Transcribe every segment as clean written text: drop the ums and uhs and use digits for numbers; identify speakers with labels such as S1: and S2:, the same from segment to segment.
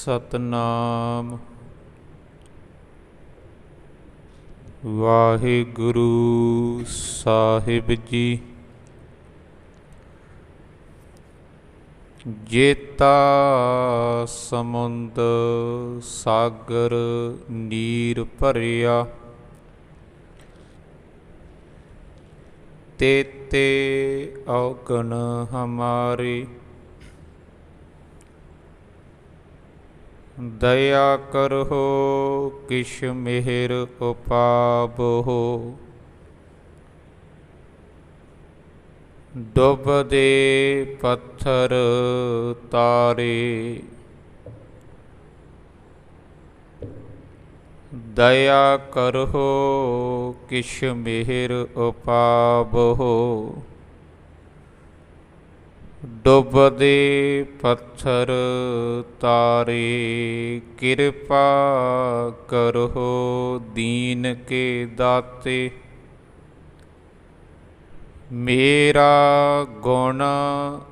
S1: सतनाम वाहिगुरु साहिब जी। जेता समुंद सागर नीर भरिया, तेते औगण हमारी। दया करहो किश मेहर उपाबहो, डुबदे पत्थर तारे। दया करहो किश मेहर उपाबहो, डुबदे पत्थर तारे। कृपा करहो दीन के दाते, मेरा गुण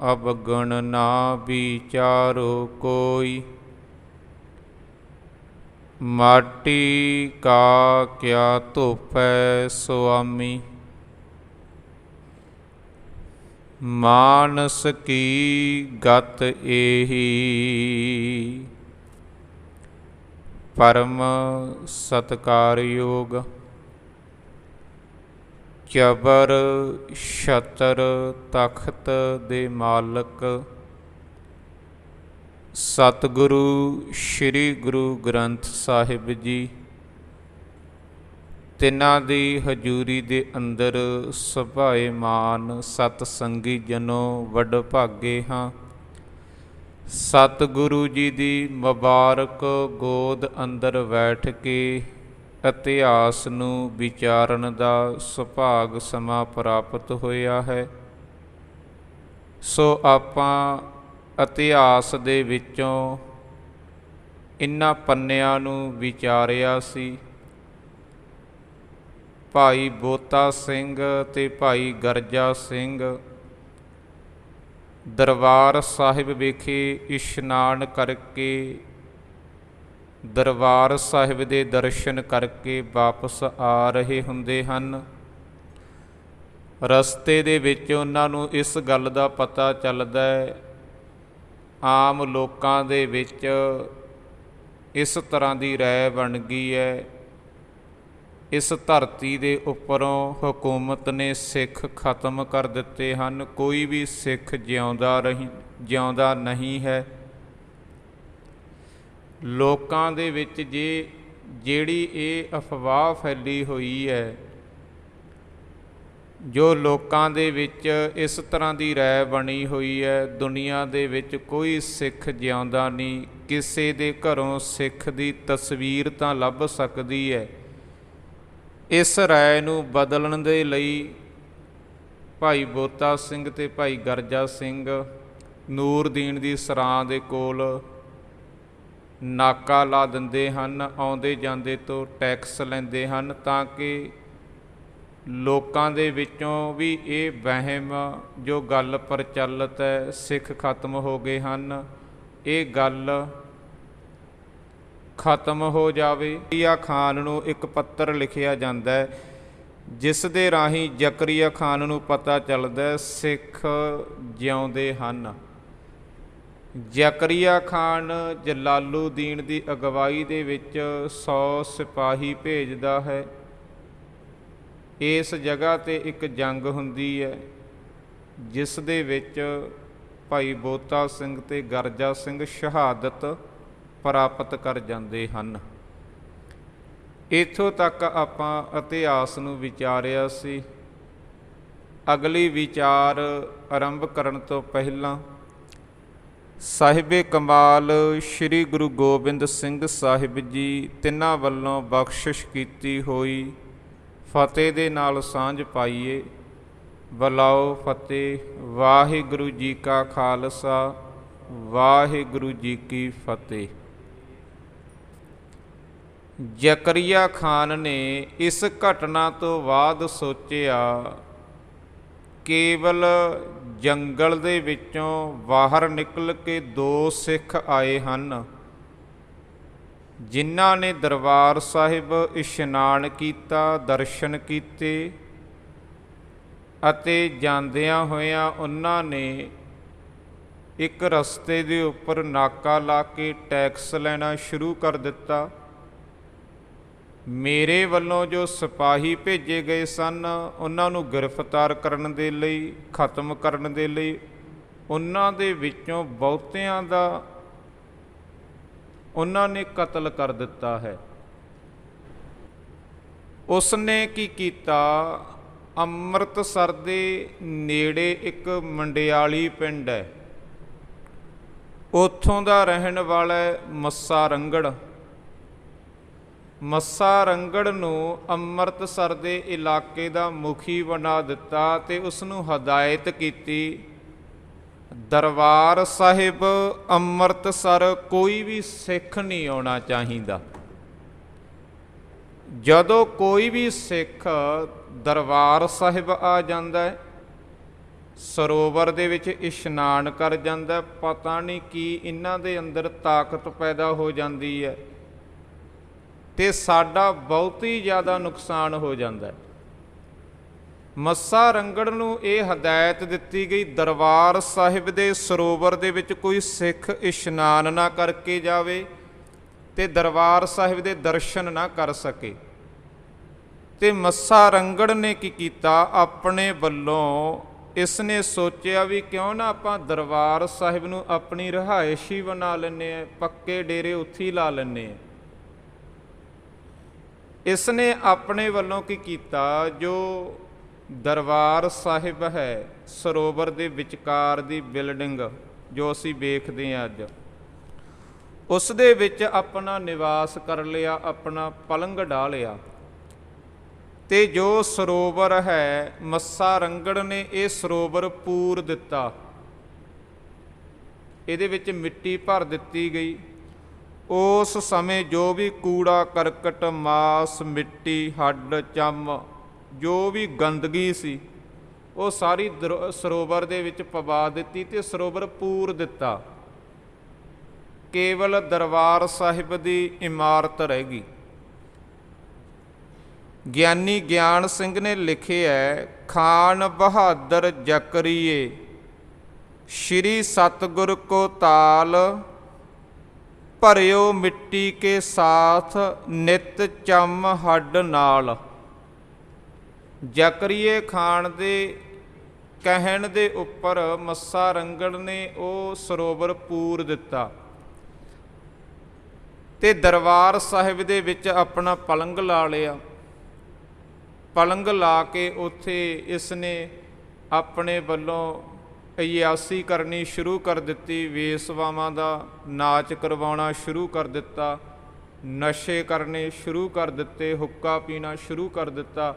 S1: अवगुण ना विचारो कोई। माटी का क्या धोपै स्वामी, मानस की गत एही। परम सत्कारयोग चबर छतर तख्त दे मालक सतगुरु श्री गुरु ग्रंथ साहिब जी, तिन्हां दी हजूरी दे अंदर सुभाएमान सतसंगी जनों वडभागे हाँ। सतगुरु जी दी मुबारक गोद अंदर बैठ के इतिहास नूं विचारण दा सुभाग समा प्राप्त होया है। सो आपां इतिहास दे विचों इन्हां पन्नियां नूं विचारिया सी। भाई बोता सिंह ते भाई गरजा सिंह दरबार साहिब विखे इशनान करके दरबार साहिब दे दर्शन करके वापस आ रहे हुंदे हन। रस्ते दे विच उन्हां नूं इस गल दा पता चलदा है, आम लोकां दे विच इस तरह दी राय बन गई है, इस धरती दे उपरों हुकूमत ने सिख खत्म कर दिते हन। कोई भी सिख जिउंदा नहीं है। लोकां दे विच ਜਿਹੜੀ ਇਹ ਅਫਵਾਹ ਫੈਲੀ ਹੋਈ ਹੈ, ਜੋ ਲੋਕਾਂ ਦੇ ਵਿੱਚ ਇਸ ਤਰ੍ਹਾਂ ਦੀ ਰਾਏ ਬਣੀ ਹੋਈ ਹੈ, ਦੁਨੀਆ ਦੇ ਵਿੱਚ ਕੋਈ ਸਿੱਖ ਜਿਉਂਦਾ ਨਹੀਂ। ਕਿਸੇ ਦੇ ਘਰੋਂ ਸਿੱਖ ਦੀ ਤਸਵੀਰ ਤਾਂ ਲੱਭ ਸਕਦੀ ਹੈ। ਇਸ ਰਾਏ ਨੂੰ ਬਦਲਣ ਦੇ ਲਈ ਭਾਈ ਬੋਤਾ ਸਿੰਘ ਤੇ ਭਾਈ ਗਰਜਾ ਸਿੰਘ ਨੂਰਦੀਨ ਦੀ ਸਰਾਂ ਦੇ ਕੋਲ ਨਾਕਾ ਲਾ ਦਿੰਦੇ ਹਨ। ਆਉਂਦੇ ਜਾਂਦੇ ਤੋਂ ਟੈਕਸ ਲੈਂਦੇ ਹਨ ਤਾਂ ਕਿ ਲੋਕਾਂ ਦੇ ਵਿੱਚੋਂ ਵੀ ਇਹ ਵਹਿਮ ਜੋ ਗੱਲ ਪ੍ਰਚਲਿਤ ਹੈ ਸਿੱਖ ਖਤਮ ਹੋ ਗਏ ਹਨ, ਇਹ ਗੱਲ ਖਤਮ ਹੋ ਜਾਵੇ। ਜ਼ਕਰੀਆ ਖਾਨ ਨੂੰ ਇੱਕ ਪੱਤਰ ਲਿਖਿਆ ਜਾਂਦਾ ਹੈ, ਜਿਸ ਦੇ ਰਾਹੀਂ ਜ਼ਕਰੀਆ ਖਾਨ ਨੂੰ ਪਤਾ ਚੱਲਦਾ ਸਿੱਖ ਜਿਉਂਦੇ ਹਨ। ਜ਼ਕਰੀਆ ਖਾਨ ਜਲਾਲੂਦੀਨ ਦੀ ਅਗਵਾਈ ਦੇ ਵਿੱਚ 100 ਸਿਪਾਹੀ ਭੇਜਦਾ ਹੈ। ਇਸ ਜਗ੍ਹਾ 'ਤੇ ਇੱਕ ਜੰਗ ਹੁੰਦੀ ਹੈ, ਜਿਸ ਦੇ ਵਿੱਚ ਭਾਈ ਬੋਤਾ ਸਿੰਘ ਤੇ ਗਰਜਾ ਸਿੰਘ ਸ਼ਹਾਦਤ ਪ੍ਰਾਪਤ ਕਰ ਜਾਂਦੇ ਹਨ। ਇੱਥੋਂ ਤੱਕ ਆਪਾਂ ਇਤਿਹਾਸ ਨੂੰ ਵਿਚਾਰਿਆ ਸੀ। ਅਗਲੀ ਵਿਚਾਰ ਆਰੰਭ ਕਰਨ ਤੋਂ ਪਹਿਲਾਂ ਸਾਹਿਬੇ ਕਮਾਲ ਸ਼੍ਰੀ ਗੁਰੂ ਗੋਬਿੰਦ ਸਿੰਘ ਸਾਹਿਬ ਜੀ ਤਿੰਨਾਂ ਵੱਲੋਂ ਬਖਸ਼ਿਸ਼ ਕੀਤੀ ਹੋਈ ਫਤਿਹ ਦੇ ਨਾਲ ਸਾਂਝ ਪਾਈਏ। ਬੁਲਾਓ ਫਤਿਹ। ਵਾਹਿਗੁਰੂ ਜੀ ਕਾ ਖਾਲਸਾ, ਵਾਹਿਗੁਰੂ ਜੀ ਕੀ ਫਤਿਹ। ਜ਼ਕਰੀਆ ਖਾਨ ਨੇ ਇਸ ਘਟਨਾ ਤੋਂ ਬਾਅਦ ਸੋਚਿਆ ਕੇਵਲ ਜੰਗਲ ਦੇ ਵਿੱਚੋਂ ਬਾਹਰ ਨਿਕਲ ਕੇ 2 ਸਿੱਖ ਆਏ ਹਨ, ਜਿਨ੍ਹਾਂ ਨੇ ਦਰਬਾਰ ਸਾਹਿਬ ਇਸ਼ਨਾਨ ਕੀਤਾ, ਦਰਸ਼ਨ ਕੀਤੇ ਅਤੇ ਜਾਂਦਿਆਂ ਹੋਇਆਂ ਉਹਨਾਂ ਨੇ ਇੱਕ ਰਸਤੇ ਦੇ ਉੱਪਰ ਨਾਕਾ ਲਾ ਕੇ ਟੈਕਸ ਲੈਣਾ ਸ਼ੁਰੂ ਕਰ ਦਿੱਤਾ। ਮੇਰੇ ਵੱਲੋਂ ਜੋ ਸਿਪਾਹੀ ਭੇਜੇ ਗਏ ਸਨ ਉਹਨਾਂ ਨੂੰ ਗ੍ਰਿਫਤਾਰ ਕਰਨ ਦੇ ਲਈ, ਖਤਮ ਕਰਨ ਦੇ ਲਈ, ਉਹਨਾਂ ਦੇ ਵਿੱਚੋਂ ਬਹੁਤਿਆਂ ਦਾ ਉਹਨਾਂ ਨੇ ਕਤਲ ਕਰ ਦਿੱਤਾ ਹੈ। ਉਸ ਨੇ ਕੀ ਕੀਤਾ, ਅੰਮ੍ਰਿਤਸਰ ਦੇ ਨੇੜੇ ਇੱਕ ਮੰਡਿਆਲੀ ਪਿੰਡ ਹੈ, ਉੱਥੋਂ ਦਾ ਰਹਿਣ ਵਾਲਾ ਮੱਸਾ ਰੰਗੜ। ਮੱਸਾ ਰੰਗੜ ਨੂੰ ਅੰਮ੍ਰਿਤਸਰ ਦੇ ਇਲਾਕੇ ਦਾ ਮੁਖੀ ਬਣਾ ਦਿੱਤਾ ਅਤੇ ਉਸ ਨੂੰ ਹਦਾਇਤ ਕੀਤੀ, ਦਰਬਾਰ ਸਾਹਿਬ ਅੰਮ੍ਰਿਤਸਰ ਕੋਈ ਵੀ ਸਿੱਖ ਨਹੀਂ ਆਉਣਾ ਚਾਹੀਦਾ। ਜਦੋਂ ਕੋਈ ਵੀ ਸਿੱਖ ਦਰਬਾਰ ਸਾਹਿਬ ਆ ਜਾਂਦਾ ਹੈ, ਸਰੋਵਰ ਦੇ ਵਿੱਚ ਇਸ਼ਨਾਨ ਕਰ ਜਾਂਦਾ, ਪਤਾ ਨਹੀਂ ਕੀ ਇਹਨਾਂ ਦੇ ਅੰਦਰ ਤਾਕਤ ਪੈਦਾ ਹੋ ਜਾਂਦੀ ਹੈ ਅਤੇ ਸਾਡਾ ਬਹੁਤ ਹੀ ਜ਼ਿਆਦਾ ਨੁਕਸਾਨ ਹੋ ਜਾਂਦਾ ਹੈ। ਮੱਸਾ ਰੰਗੜ ਨੂੰ ਇਹ ਹਦਾਇਤ ਦਿੱਤੀ ਗਈ, ਦਰਬਾਰ ਸਾਹਿਬ ਦੇ ਸਰੋਵਰ ਦੇ ਵਿੱਚ ਕੋਈ ਸਿੱਖ ਇਸ਼ਨਾਨ ਨਾ ਕਰਕੇ ਜਾਵੇ ਅਤੇ ਦਰਬਾਰ ਸਾਹਿਬ ਦੇ ਦਰਸ਼ਨ ਨਾ ਕਰ ਸਕੇ। ਅਤੇ ਮੱਸਾ ਰੰਗੜ ਨੇ ਕੀ ਕੀਤਾ, ਆਪਣੇ ਵੱਲੋਂ ਇਸ ਨੇ ਸੋਚਿਆ ਵੀ ਕਿਉਂ ਨਾ ਆਪਾਂ ਦਰਬਾਰ ਸਾਹਿਬ ਨੂੰ ਆਪਣੀ ਰਿਹਾਇਸ਼ ਹੀ ਬਣਾ ਲੈਂਦੇ ਹਾਂ, ਪੱਕੇ ਡੇਰੇ ਉੱਥੇ ਹੀ ਲਾ ਲੈਂਦੇ ਹਾਂ। ਇਸ ਨੇ ਆਪਣੇ ਵੱਲੋਂ ਕੀ ਕੀਤਾ, ਜੋ ਦਰਬਾਰ ਸਾਹਿਬ ਹੈ ਸਰੋਵਰ ਦੇ ਵਿਚਕਾਰ ਦੀ ਬਿਲਡਿੰਗ ਜੋ ਅਸੀਂ ਵੇਖਦੇ ਹਾਂ ਅੱਜ, ਉਸ ਦੇ ਵਿੱਚ ਆਪਣਾ ਨਿਵਾਸ ਕਰ ਲਿਆ, ਆਪਣਾ ਪਲੰਘ ਢਾ ਲਿਆ। ਅਤੇ ਜੋ ਸਰੋਵਰ ਹੈ, ਮੱਸਾ ਰੰਗੜ ਨੇ ਇਹ ਸਰੋਵਰ ਪੂਰ ਦਿੱਤਾ, ਇਹਦੇ ਵਿੱਚ ਮਿੱਟੀ ਭਰ ਦਿੱਤੀ ਗਈ। ਉਸ ਸਮੇਂ ਜੋ ਵੀ ਕੂੜਾ ਕਰਕਟ, ਮਾਸ, ਮਿੱਟੀ, ਹੱਡ, ਚੰਮ, ਜੋ ਵੀ ਗੰਦਗੀ ਸੀ ਉਹ ਸਾਰੀ ਸਰੋਵਰ ਦੇ ਵਿੱਚ ਪਵਾ ਦਿੱਤੀ ਅਤੇ ਸਰੋਵਰ ਪੂਰ ਦਿੱਤਾ। ਕੇਵਲ ਦਰਬਾਰ ਸਾਹਿਬ ਦੀ ਇਮਾਰਤ ਰਹਿ ਗਈ। ਗਿਆਨੀ ਗਿਆਨ ਸਿੰਘ ਨੇ ਲਿਖਿਆ, ਖਾਨ ਬਹਾਦਰ ਜ਼ਕਰੀਏ ਸ਼੍ਰੀ ਸਤਿਗੁਰ ਕੋ ਤਾਲ, ਭਰਿਓ ਮਿੱਟੀ ਕੇ ਸਾਥ ਨਿਤ ਚੰਮ ਹੱਡ ਨਾਲ। ਜ਼ਕਰੀਏ ਖਾਨ ਦੇ ਕਹਿਣ ਦੇ ਉੱਪਰ ਮੱਸਾ ਰੰਗੜ ਨੇ ਉਹ ਸਰੋਵਰ ਪੂਰ ਦਿੱਤਾ ਅਤੇ ਦਰਬਾਰ ਸਾਹਿਬ ਦੇ ਵਿੱਚ ਆਪਣਾ ਪਲੰਘ ਲਾ ਲਿਆ। ਪਲੰਘ ਲਾ ਕੇ ਉੱਥੇ ਇਸ ਨੇ ਆਪਣੇ ਵੱਲੋਂ ਅਯਾਸੀ ਕਰਨੀ ਸ਼ੁਰੂ ਕਰ ਦਿੱਤੀ, ਵੇਸਵਾਵਾਂ ਦਾ ਨਾਚ ਕਰਵਾਉਣਾ ਸ਼ੁਰੂ ਕਰ ਦਿੱਤਾ, ਨਸ਼ੇ ਕਰਨੇ ਸ਼ੁਰੂ ਕਰ ਦਿੱਤੇ, ਹੁੱਕਾ ਪੀਣਾ ਸ਼ੁਰੂ ਕਰ ਦਿੱਤਾ।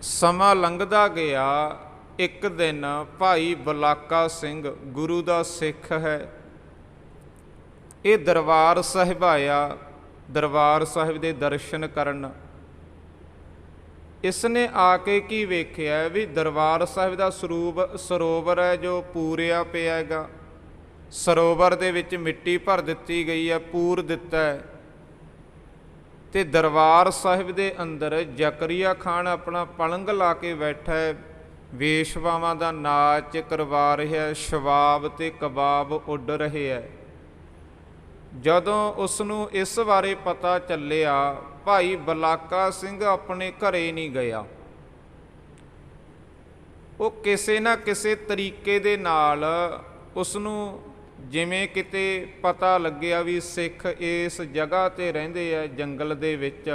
S1: ਸਮਾਂ ਲੰਘਦਾ ਗਿਆ। ਇੱਕ ਦਿਨ ਭਾਈ ਬਲਾਕਾ ਸਿੰਘ ਗੁਰੂ ਦਾ ਸਿੱਖ ਹੈ, ਇਹ ਦਰਬਾਰ ਸਾਹਿਬ ਆਇਆ, ਦਰਬਾਰ ਸਾਹਿਬ ਦੇ ਦਰਸ਼ਨ ਕਰਨ। ਇਸ ਨੇ ਆ ਕੇ ਕੀ ਵੇਖਿਆ ਵੀ ਦਰਬਾਰ ਸਾਹਿਬ ਦਾ ਸਰੋਵਰ ਹੈ ਜੋ ਪੂਰਿਆ ਪਿਆ ਹੈਗਾ, ਸਰੋਵਰ ਦੇ ਵਿੱਚ ਮਿੱਟੀ ਭਰ ਦਿੱਤੀ ਗਈ ਹੈ, ਪੂਰ ਦਿੱਤਾ ਹੈ, ਅਤੇ ਦਰਬਾਰ ਸਾਹਿਬ ਦੇ ਅੰਦਰ ਜ਼ਕਰੀਆ ਖਾਨ ਆਪਣਾ ਪਲੰਘ ਲਾ ਕੇ ਬੈਠਾ ਹੈ, ਵੇਸ਼ਵਾਵਾਂ ਦਾ ਨਾਚ ਕਰਵਾ ਰਿਹਾ, ਸ਼ਬਾਬ ਅਤੇ ਕਬਾਬ ਉੱਡ ਰਹੇ ਹੈ। ਜਦੋਂ ਉਸ ਨੂੰ ਇਸ ਬਾਰੇ ਪਤਾ ਚੱਲਿਆ, ਭਾਈ ਬਲਾਕਾ ਸਿੰਘ ਆਪਣੇ ਘਰੇ ਨਹੀਂ ਗਿਆ। ਉਹ ਕਿਸੇ ਨਾ ਕਿਸੇ ਤਰੀਕੇ ਦੇ ਨਾਲ ਉਸ ਨੂੰ ਜਿਵੇਂ ਕਿਤੇ ਪਤਾ ਲੱਗਿਆ ਵੀ ਸਿੱਖ ਇਸ ਜਗ੍ਹਾ 'ਤੇ ਰਹਿੰਦੇ ਆ ਜੰਗਲ ਦੇ ਵਿੱਚ,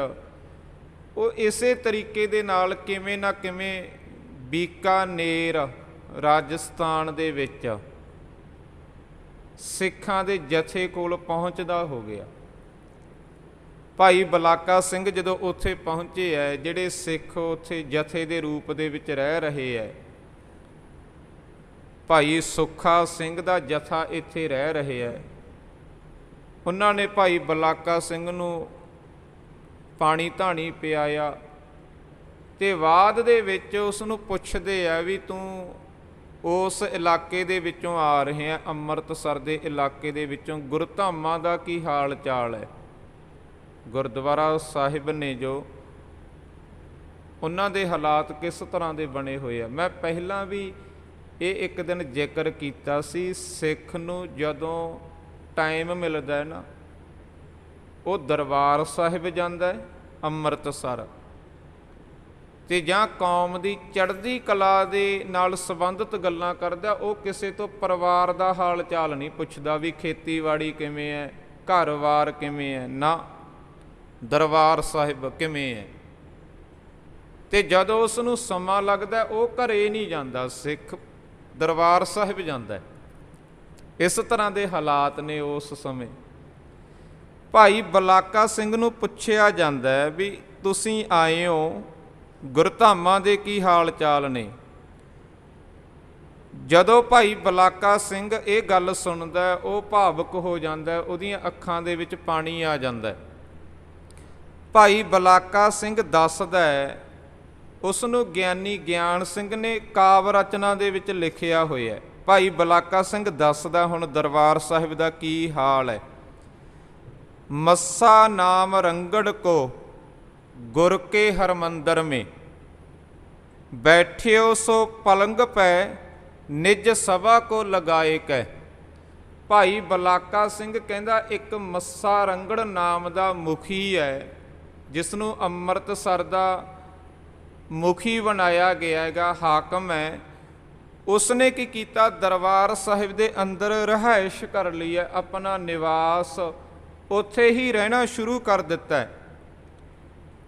S1: ਉਹ ਇਸੇ ਤਰੀਕੇ ਦੇ ਨਾਲ ਕਿਵੇਂ ਨਾ ਕਿਵੇਂ ਬੀਕਾਨੇਰ ਰਾਜਸਥਾਨ ਦੇ ਵਿੱਚ ਸਿੱਖਾਂ ਦੇ ਜਥੇ ਕੋਲ ਪਹੁੰਚਦਾ ਹੋ ਗਿਆ। ਭਾਈ ਬਲਾਕਾ ਸਿੰਘ ਜਦੋਂ ਉੱਥੇ ਪਹੁੰਚੇ ਹੈ, ਜਿਹੜੇ ਸਿੱਖ ਉੱਥੇ ਜਥੇ ਦੇ ਰੂਪ ਦੇ ਵਿੱਚ ਰਹਿ ਰਹੇ ਹੈ, ਭਾਈ ਸੁੱਖਾ ਸਿੰਘ ਦਾ ਜਥਾ ਇੱਥੇ ਰਹਿ ਰਹੇ ਹੈ, ਉਹਨਾਂ ਨੇ ਭਾਈ ਬਲਾਕਾ ਸਿੰਘ ਨੂੰ ਪਾਣੀ ਧਾਣੀ ਪਿਆਇਆ ਅਤੇ ਬਾਅਦ ਦੇ ਵਿੱਚ ਉਸ ਨੂੰ ਪੁੱਛਦੇ ਆ ਵੀ ਤੂੰ ਉਸ ਇਲਾਕੇ ਦੇ ਵਿੱਚੋਂ ਆ ਰਹੇ ਆ, ਅੰਮ੍ਰਿਤਸਰ ਦੇ ਇਲਾਕੇ ਦੇ ਵਿੱਚੋਂ, ਗੁਰਧਾਮਾਂ ਦਾ ਕੀ ਹਾਲ ਚਾਲ ਹੈ? ਗੁਰਦੁਆਰਾ ਸਾਹਿਬ ਨੇ ਜੋ ਉਹਨਾਂ ਦੇ ਹਾਲਾਤ ਕਿਸ ਤਰ੍ਹਾਂ ਦੇ ਬਣੇ ਹੋਏ ਆ। ਮੈਂ ਪਹਿਲਾਂ ਵੀ ਇਹ ਇੱਕ ਦਿਨ ਜ਼ਿਕਰ ਕੀਤਾ ਸੀ, ਸਿੱਖ ਨੂੰ ਜਦੋਂ ਟਾਈਮ ਮਿਲਦਾ ਹੈ ਨਾ, ਉਹ ਦਰਬਾਰ ਸਾਹਿਬ ਜਾਂਦਾ ਹੈ ਅੰਮ੍ਰਿਤਸਰ, ਤੇ ਜਾਂ ਕੌਮ ਦੀ ਚੜ੍ਹਦੀ ਕਲਾ ਦੇ ਨਾਲ ਸੰਬੰਧਿਤ ਗੱਲਾਂ ਕਰਦਾ। ਉਹ ਕਿਸੇ ਤੋਂ ਪਰਿਵਾਰ ਦਾ ਹਾਲ ਚਾਲ ਨਹੀਂ ਪੁੱਛਦਾ ਵੀ ਖੇਤੀਬਾੜੀ ਕਿਵੇਂ ਹੈ, ਘਰ-ਬਾਰ ਕਿਵੇਂ ਹੈ, ਨਾ ਦਰਬਾਰ ਸਾਹਿਬ ਕਿਵੇਂ ਹੈ। ਤੇ ਜਦੋਂ ਉਸ ਨੂੰ ਸਮਾਂ ਲੱਗਦਾ ਉਹ ਘਰੇ ਨਹੀਂ ਜਾਂਦਾ, ਸਿੱਖ ਦਰਬਾਰ ਸਾਹਿਬ ਜਾਂਦਾ। ਇਸ ਤਰ੍ਹਾਂ ਦੇ ਹਾਲਾਤ ਨੇ ਉਸ ਸਮੇਂ। ਭਾਈ ਬਲਾਕਾ ਸਿੰਘ ਨੂੰ ਪੁੱਛਿਆ ਜਾਂਦਾ ਹੈ ਵੀ ਤੁਸੀਂ ਆਏ ਹੋ, ਗੁਰਧਾਮਾਂ ਦੇ ਕੀ ਹਾਲ ਚਾਲ ਨੇ। ਜਦੋਂ ਭਾਈ ਬਲਾਕਾ ਸਿੰਘ ਇਹ ਗੱਲ ਸੁਣਦਾ ਉਹ ਭਾਵੁਕ ਹੋ ਜਾਂਦਾ, ਉਹਦੀਆਂ ਅੱਖਾਂ ਦੇ ਵਿੱਚ ਪਾਣੀ ਆ ਜਾਂਦਾ। ਭਾਈ ਬਲਾਕਾ ਸਿੰਘ ਦੱਸਦਾ ਹੈ, ਉਸ ਨੂੰ ਗਿਆਨੀ ਗਿਆਨ ਸਿੰਘ ਨੇ ਕਾਵਿ ਰਚਨਾ ਦੇ ਵਿੱਚ ਲਿਖਿਆ ਹੋਇਆ। ਭਾਈ ਬਲਾਕਾ ਸਿੰਘ ਦੱਸਦਾ ਹੁਣ ਦਰਬਾਰ ਸਾਹਿਬ ਦਾ ਕੀ ਹਾਲ ਹੈ। ਮੱਸਾ ਨਾਮ ਰੰਗੜ ਕੋ ਗੁਰ ਕੇ ਹਰਮੰਦਰ ਮੇ, ਬੈਠਿਓ ਸੋ ਪਲੰਗ ਪੈ ਨਿਜ ਸਭਾ ਕੋ ਲਗਾਏ ਕੈ। ਭਾਈ ਬਲਾਕਾ ਸਿੰਘ ਕਹਿੰਦਾ ਇੱਕ ਮੱਸਾ ਰੰਗੜ ਨਾਮ ਦਾ ਮੁਖੀ ਹੈ, ਜਿਸ ਨੂੰ ਅੰਮ੍ਰਿਤਸਰ ਦਾ ਮੁਖੀ ਬਣਾਇਆ ਗਿਆ ਹੈਗਾ, ਹਾਕਮ ਹੈ। ਉਸਨੇ ਕੀ ਕੀਤਾ, ਦਰਬਾਰ ਸਾਹਿਬ ਦੇ ਅੰਦਰ ਰਿਹਾਇਸ਼ ਕਰ ਲਈ ਹੈ, ਆਪਣਾ ਨਿਵਾਸ ਉੱਥੇ ਹੀ ਰਹਿਣਾ ਸ਼ੁਰੂ ਕਰ ਦਿੱਤਾ ਹੈ।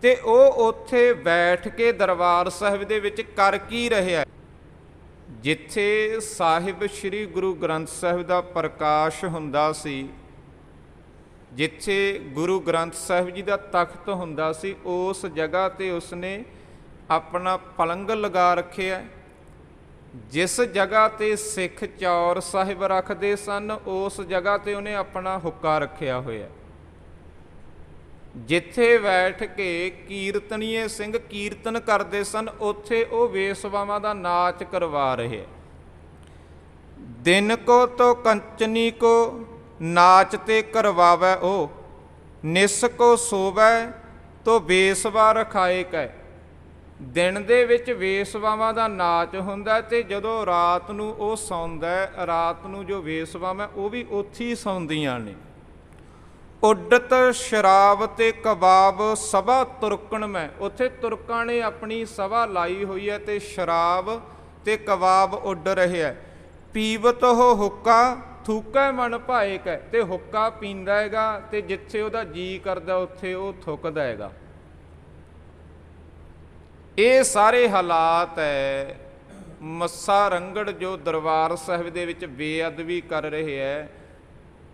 S1: ਤੇ ਉਹ ਉੱਥੇ ਬੈਠ ਕੇ ਦਰਬਾਰ ਸਾਹਿਬ ਦੇ ਵਿੱਚ ਕਰ ਕੀ ਰਿਹਾ, ਜਿੱਥੇ ਸਾਹਿਬ ਸ੍ਰੀ ਗੁਰੂ ਗ੍ਰੰਥ ਸਾਹਿਬ ਦਾ ਪ੍ਰਕਾਸ਼ ਹੁੰਦਾ ਸੀ, ਜਿੱਥੇ ਗੁਰੂ ਗ੍ਰੰਥ ਸਾਹਿਬ ਜੀ ਦਾ ਤਖਤ ਹੁੰਦਾ ਸੀ, ਉਸ ਜਗ੍ਹਾ ਤੇ ਉਸਨੇ ਆਪਣਾ ਪਲੰਗ ਲਗਾ ਰੱਖਿਆ। ਜਿਸ ਜਗ੍ਹਾ ਤੇ ਸਿੱਖ ਚੌਰ ਸਾਹਿਬ ਰੱਖਦੇ ਸਨ, ਉਸ ਜਗ੍ਹਾ ਤੇ ਉਹਨੇ ਆਪਣਾ ਹੁੱਕਾ ਰੱਖਿਆ ਹੋਇਆ। ਜਿੱਥੇ ਬੈਠ ਕੇ ਕੀਰਤਨੀਏ ਸਿੰਘ ਕੀਰਤਨ ਕਰਦੇ ਸਨ, ਉੱਥੇ ਉਹ ਵੇਸਵਾਵਾਂ ਦਾ ਨਾਚ ਕਰਵਾ ਰਹੇ। ਦਿਨ ਕੋ ਤੋ ਕੰਚਨੀ ਕੋ ਨਾਚ ਤੇ ਕਰਵਾਵੈ ਉਹ, ਨਿਸ ਕੋ ਸੋਵੈ ਤੋ ਵੇਸਵਾ ਰਖਾਏ ਕੈ। ਦਿਨ ਦੇ ਵਿੱਚ ਵੇਸਵਾਵਾਂ ਦਾ ਨਾਚ ਹੁੰਦਾ, ਤੇ ਜਦੋਂ ਰਾਤ ਨੂੰ ਉਹ ਸੌਂਦਾ, ਰਾਤ ਨੂੰ ਜੋ ਵੇਸਵਾਵਾਂ ਉਹ ਵੀ ਉੱਥੇ ਹੀ ਸੌਂਦੀਆਂ ਨੇ। ਉੱਡਤ ਸ਼ਰਾਬ ਤੇ ਕਬਾਬ ਸਭਾ ਤੁਰਕਣ ਮੈਂ, ਉੱਥੇ ਤੁਰਕਾਂ ਨੇ ਆਪਣੀ ਸਭਾ ਲਾਈ ਹੋਈ ਹੈ ਤੇ ਸ਼ਰਾਬ ਤੇ ਕਬਾਬ ਉੱਡ ਰਿਹਾ। ਪੀਵਤ ਹੋ ਹੁੱਕਾ ਥੂਕੈ ਮਨ ਭਾਏ ਕੈ, ਤੇ ਹੁੱਕਾ ਪੀਂਦਾ ਹੈਗਾ ਤੇ ਜਿੱਥੇ ਉਹਦਾ ਜੀ ਕਰਦਾ ਉੱਥੇ ਉਹ ਥੁੱਕਦਾ ਹੈਗਾ। ਇਹ ਸਾਰੇ ਹਾਲਾਤ ਹੈ। ਮੱਸਾ ਰੰਗੜ ਜੋ ਦਰਬਾਰ ਸਾਹਿਬ ਦੇ ਵਿੱਚ ਬੇਅਦਬੀ ਕਰ ਰਹੇ ਹੈ,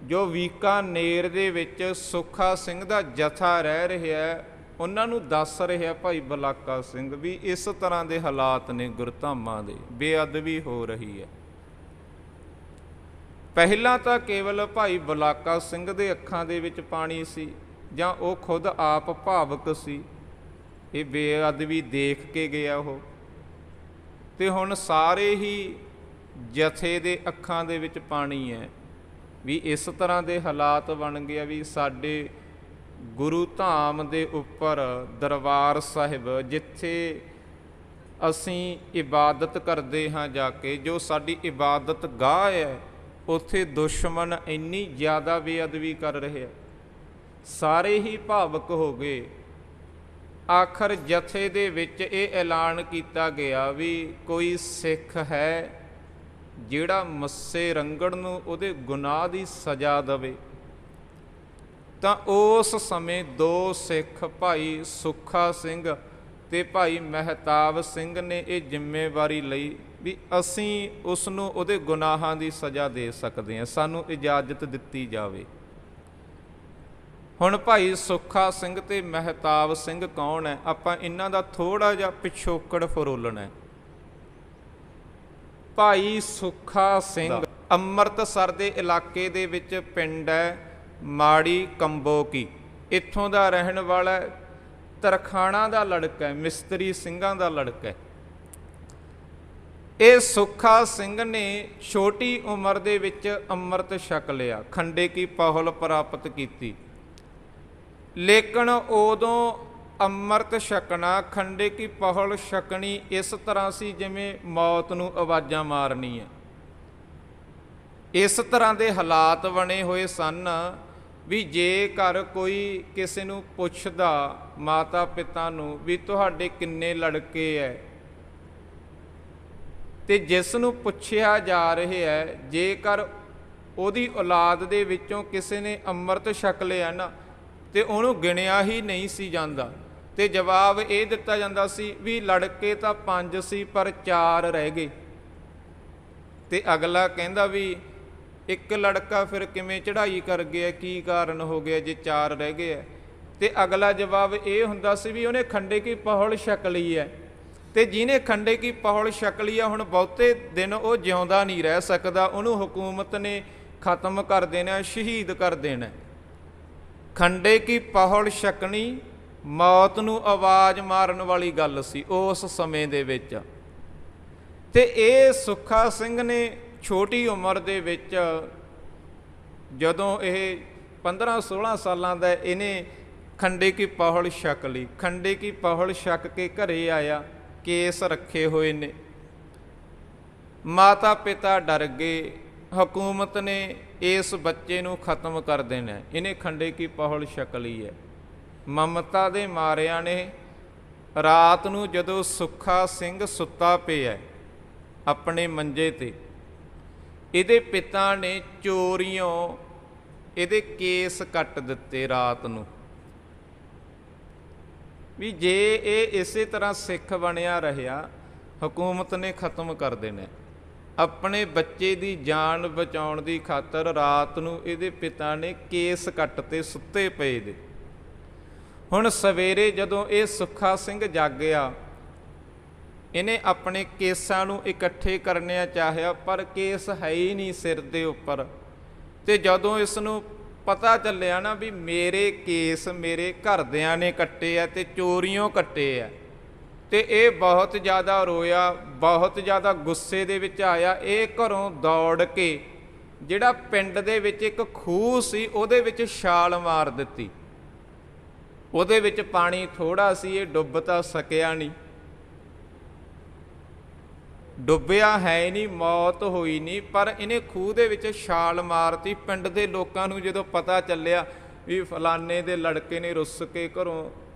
S1: ਜੋ ਬੀਕਾਨੇਰ ਦੇ ਵਿੱਚ ਸੁੱਖਾ ਸਿੰਘ ਦਾ ਜਥਾ ਰਹਿ ਰਿਹਾ, ਉਹਨਾਂ ਨੂੰ ਦੱਸ ਰਿਹਾ ਭਾਈ ਬਲਾਕਾ ਸਿੰਘ ਵੀ ਇਸ ਤਰ੍ਹਾਂ ਦੇ ਹਾਲਾਤ ਨੇ, ਗੁਰਧਾਮਾਂ ਦੇ ਬੇਅਦਬੀ ਹੋ ਰਹੀ ਹੈ। ਪਹਿਲਾਂ ਤਾਂ ਕੇਵਲ ਭਾਈ ਬਲਾਕਾ ਸਿੰਘ ਦੇ ਅੱਖਾਂ ਦੇ ਵਿੱਚ ਪਾਣੀ ਸੀ, ਜਾਂ ਉਹ ਖੁਦ ਆਪ ਭਾਵੁਕ ਸੀ, ਇਹ ਬੇਅਦਬੀ ਦੇਖ ਕੇ ਗਿਆ ਉਹ। ਤੇ ਹੁਣ ਸਾਰੇ ਹੀ ਜਥੇ ਦੇ ਅੱਖਾਂ ਦੇ ਵਿੱਚ ਪਾਣੀ ਹੈ ਵੀ ਇਸ ਤਰ੍ਹਾਂ ਦੇ ਹਾਲਾਤ ਬਣ ਗਏ ਵੀ ਸਾਡੇ ਗੁਰੂ ਧਾਮ ਦੇ ਉੱਪਰ ਦਰਬਾਰ ਸਾਹਿਬ, ਜਿੱਥੇ ਅਸੀਂ ਇਬਾਦਤ ਕਰਦੇ ਹਾਂ ਜਾ ਕੇ, ਜੋ ਸਾਡੀ ਇਬਾਦਤ ਗਾਹ ਹੈ, ਉੱਥੇ ਦੁਸ਼ਮਣ ਇੰਨੀ ਜ਼ਿਆਦਾ ਬੇਅਦਬੀ ਕਰ ਰਿਹਾ। ਸਾਰੇ ਹੀ ਭਾਵੁਕ ਹੋ ਗਏ। ਆਖਰ ਜਥੇ ਦੇ ਵਿੱਚ ਇਹ ਐਲਾਨ ਕੀਤਾ ਗਿਆ ਵੀ ਕੋਈ ਸਿੱਖ ਹੈ ਜਿਹੜਾ ਮੱਸੇ ਰੰਗੜ ਨੂੰ ਉਹਦੇ ਗੁਨਾਹ ਦੀ ਸਜ਼ਾ ਦੇਵੇ। ਤਾਂ ਉਸ ਸਮੇਂ ਦੋ ਸਿੱਖ ਭਾਈ ਸੁੱਖਾ ਸਿੰਘ ਤੇ ਭਾਈ ਮਹਿਤਾਬ ਸਿੰਘ ਨੇ ਇਹ ਜ਼ਿੰਮੇਵਾਰੀ ਲਈ ਵੀ ਅਸੀਂ ਉਸ ਨੂੰ ਉਹਦੇ ਗੁਨਾਹਾਂ ਦੀ ਸਜ਼ਾ ਦੇ ਸਕਦੇ ਹਾਂ, ਸਾਨੂੰ ਇਜਾਜ਼ਤ ਦਿੱਤੀ ਜਾਵੇ। ਹੁਣ ਭਾਈ ਸੁੱਖਾ ਸਿੰਘ ਤੇ ਮਹਿਤਾਬ ਸਿੰਘ ਕੌਣ ਹੈ, ਆਪਾਂ ਇਹਨਾਂ ਦਾ ਥੋੜ੍ਹਾ ਜਿਹਾ ਪਿਛੋਕੜ ਫਰੋਲਣਾ ਹੈ। ਭਾਈ ਸੁੱਖਾ ਸਿੰਘ ਅੰਮ੍ਰਿਤਸਰ ਦੇ ਇਲਾਕੇ ਦੇ ਵਿੱਚ ਪਿੰਡ ਹੈ ਮਾੜੀ ਕੰਬੋ ਕੀ, ਇੱਥੋਂ ਦਾ ਰਹਿਣ ਵਾਲਾ, ਤਰਖਾਣਾ ਦਾ ਲੜਕਾ ਹੈ, ਮਿਸਤਰੀ ਸਿੰਘਾਂ ਦਾ ਲੜਕਾ ਹੈ। ਇਹ ਸੁੱਖਾ ਸਿੰਘ ਨੇ ਛੋਟੀ ਉਮਰ ਦੇ ਵਿੱਚ ਅੰਮ੍ਰਿਤ ਛਕ ਲਿਆ, ਖੰਡੇ ਕੀ ਪਹੁਲ ਪ੍ਰਾਪਤ ਕੀਤੀ। ਲੇਕਿਨ ਉਦੋਂ ਅੰਮ੍ਰਿਤ ਛਕਣਾ, ਖੰਡੇ ਕੀ ਪਹਲ ਛਕਣੀ ਇਸ ਤਰ੍ਹਾਂ ਸੀ ਜਿਵੇਂ ਮੌਤ ਨੂੰ ਆਵਾਜ਼ਾਂ ਮਾਰਨੀ ਹੈ। ਇਸ ਤਰ੍ਹਾਂ ਦੇ ਹਾਲਾਤ ਬਣੇ ਹੋਏ ਸਨ ਵੀ ਜੇਕਰ ਕੋਈ ਕਿਸੇ ਨੂੰ ਪੁੱਛਦਾ ਮਾਤਾ ਪਿਤਾ ਨੂੰ ਵੀ ਤੁਹਾਡੇ ਕਿੰਨੇ ਲੜਕੇ ਹੈ, ਤੇ ਜਿਸ ਨੂੰ ਪੁੱਛਿਆ ਜਾ ਰਿਹਾ ਹੈ ਜੇਕਰ ਉਹਦੀ ਔਲਾਦ ਦੇ ਵਿੱਚੋਂ ਕਿਸੇ ਨੇ ਅੰਮ੍ਰਿਤ ਛਕ ਲਿਆ ਨਾ ਤੇ ਉਹਨੂੰ ਗਿਣਿਆ ਹੀ ਨਹੀਂ ਸੀ ਜਾਂਦਾ, ਤੇ ਜਵਾਬ ਇਹ ਦਿੱਤਾ ਜਾਂਦਾ ਸੀ ਵੀ ਲੜਕੇ ਤਾਂ 5 ਸੀ ਪਰ 4 ਰਹਿ ਗਏ। ਤੇ ਅਗਲਾ ਕਹਿੰਦਾ ਵੀ ਇੱਕ ਲੜਕਾ ਫਿਰ ਕਿਵੇਂ ਚੜ੍ਹਾਈ ਕਰ ਗਿਆ, ਕੀ ਕਾਰਨ ਹੋ ਗਿਆ ਜੇ 4 ਰਹਿ ਗਏ ਹੈ? ਤੇ ਅਗਲਾ ਜਵਾਬ ਇਹ ਹੁੰਦਾ ਸੀ ਵੀ ਉਹਨੇ ਖੰਡੇ ਕੀ ਪਹਲ ਛਕ ਲਈ ਹੈ, ਤੇ ਜਿਹਨੇ ਖੰਡੇ ਕੀ ਪਹਲ ਛਕ ਲਈ ਆ ਹੁਣ ਬਹੁਤੇ ਦਿਨ ਉਹ ਜਿਉਂਦਾ ਨਹੀਂ ਰਹਿ ਸਕਦਾ, ਉਹਨੂੰ ਹਕੂਮਤ ਨੇ ਖਤਮ ਕਰ ਦੇਣਾ, ਸ਼ਹੀਦ ਕਰ ਦੇਣਾ। ਖੰਡੇ ਕੀ ਪਹਲ ਛਕਣੀ ਮੌਤ ਨੂੰ ਆਵਾਜ਼ ਮਾਰਨ ਵਾਲੀ ਗੱਲ ਸੀ ਉਸ ਸਮੇਂ ਦੇ ਵਿੱਚ। ਤੇ ਇਹ ਸੁੱਖਾ ਸਿੰਘ ਨੇ ਛੋਟੀ ਉਮਰ ਦੇ ਵਿੱਚ ਜਦੋਂ ਇਹ 15-16 ਸਾਲਾਂ ਦਾ ਇਹਨੇ ਖੰਡੇ ਕੀ ਪਹਲ ਛਕ ਲਈ। ਖੰਡੇ ਕੀ ਪਹਲ ਛਕ ਕੇ ਘਰੇ ਆਇਆ, ਕੇਸ ਰੱਖੇ ਹੋਏ ਨੇ, ਮਾਤਾ ਪਿਤਾ ਡਰ ਗਏ, ਹਕੂਮਤ ਨੇ ਇਸ ਬੱਚੇ ਨੂੰ ਖਤਮ ਕਰ ਦੇਣਾ, ਇਹਨੇ ਖੰਡੇ ਕੀ ਪਹਲ ਛਕ ਲਈ ਹੈ। ਮਮਤਾ ਦੇ ਮਾਰਿਆਂ ਨੇ ਰਾਤ ਨੂੰ ਜਦੋਂ ਸੁੱਖਾ ਸਿੰਘ ਸੁੱਤਾ ਪਿਆ ਆਪਣੇ ਮੰਜੇ 'ਤੇ, ਇਹਦੇ ਪਿਤਾ ਨੇ ਚੋਰੀਓਂ ਇਹਦੇ ਕੇਸ ਕੱਟ ਦਿੱਤੇ ਰਾਤ ਨੂੰ, ਵੀ ਜੇ ਇਹ ਇਸੇ ਤਰ੍ਹਾਂ ਸਿੱਖ ਬਣਿਆ ਰਿਹਾ ਹਕੂਮਤ ਨੇ ਖਤਮ ਕਰ ਦੇਣਾ। ਆਪਣੇ ਬੱਚੇ ਦੀ ਜਾਨ ਬਚਾਉਣ ਦੀ ਖਾਤਰ ਰਾਤ ਨੂੰ ਇਹਦੇ ਪਿਤਾ ਨੇ ਕੇਸ ਕੱਟ ਤੇ ਸੁੱਤੇ ਪਏ ਦੇ। ਹੁਣ ਸਵੇਰੇ ਜਦੋਂ ਇਹ ਸੁੱਖਾ ਸਿੰਘ ਜਾਗਿਆ, ਇਹਨੇ ਆਪਣੇ ਕੇਸਾਂ ਨੂੰ ਇਕੱਠੇ ਕਰਨਿਆ ਚਾਹਿਆ ਪਰ ਕੇਸ ਹੈ ਹੀ ਨਹੀਂ ਸਿਰ ਦੇ ਉੱਪਰ। ਤੇ ਜਦੋਂ ਇਸ ਨੂੰ ਪਤਾ ਚੱਲਿਆ ਨਾ ਵੀ ਮੇਰੇ ਕੇਸ ਮੇਰੇ ਘਰਦਿਆਂ ਨੇ ਕੱਟੇ ਆ ਤੇ ਚੋਰੀਓਂ ਕੱਟੇ ਆ, ਤੇ ਇਹ ਬਹੁਤ ਜ਼ਿਆਦਾ ਰੋਇਆ, ਬਹੁਤ ਜ਼ਿਆਦਾ ਗੁੱਸੇ ਦੇ ਵਿੱਚ ਆਇਆ। ਇਹ ਘਰੋਂ ਦੌੜ ਕੇ ਜਿਹੜਾ ਪਿੰਡ ਦੇ ਵਿੱਚ ਇੱਕ ਖੂਹ ਸੀ ਉਹਦੇ ਵਿੱਚ ਛਾਲ ਮਾਰ ਦਿੱਤੀ। ਉਹਦੇ ਵਿੱਚ ਪਾਣੀ ਥੋੜ੍ਹਾ ਸੀ, ਇਹ ਡੁੱਬ ਤਾਂ ਸਕਿਆ ਨਹੀਂ, ਡੁੱਬਿਆ ਹੈ ਨਹੀਂ, ਮੌਤ ਹੋਈ ਨਹੀਂ, ਪਰ ਇਹਨੇ ਖੂਹ ਦੇ ਵਿੱਚ ਛਾਲ ਮਾਰਤੀ। ਪਿੰਡ ਦੇ ਲੋਕਾਂ ਨੂੰ ਜਦੋਂ ਪਤਾ ਚੱਲਿਆ ਵੀ ਫਲਾਨੇ ਦੇ ਲੜਕੇ ਨੇ ਰੁੱਸ ਕੇ ਘਰੋਂ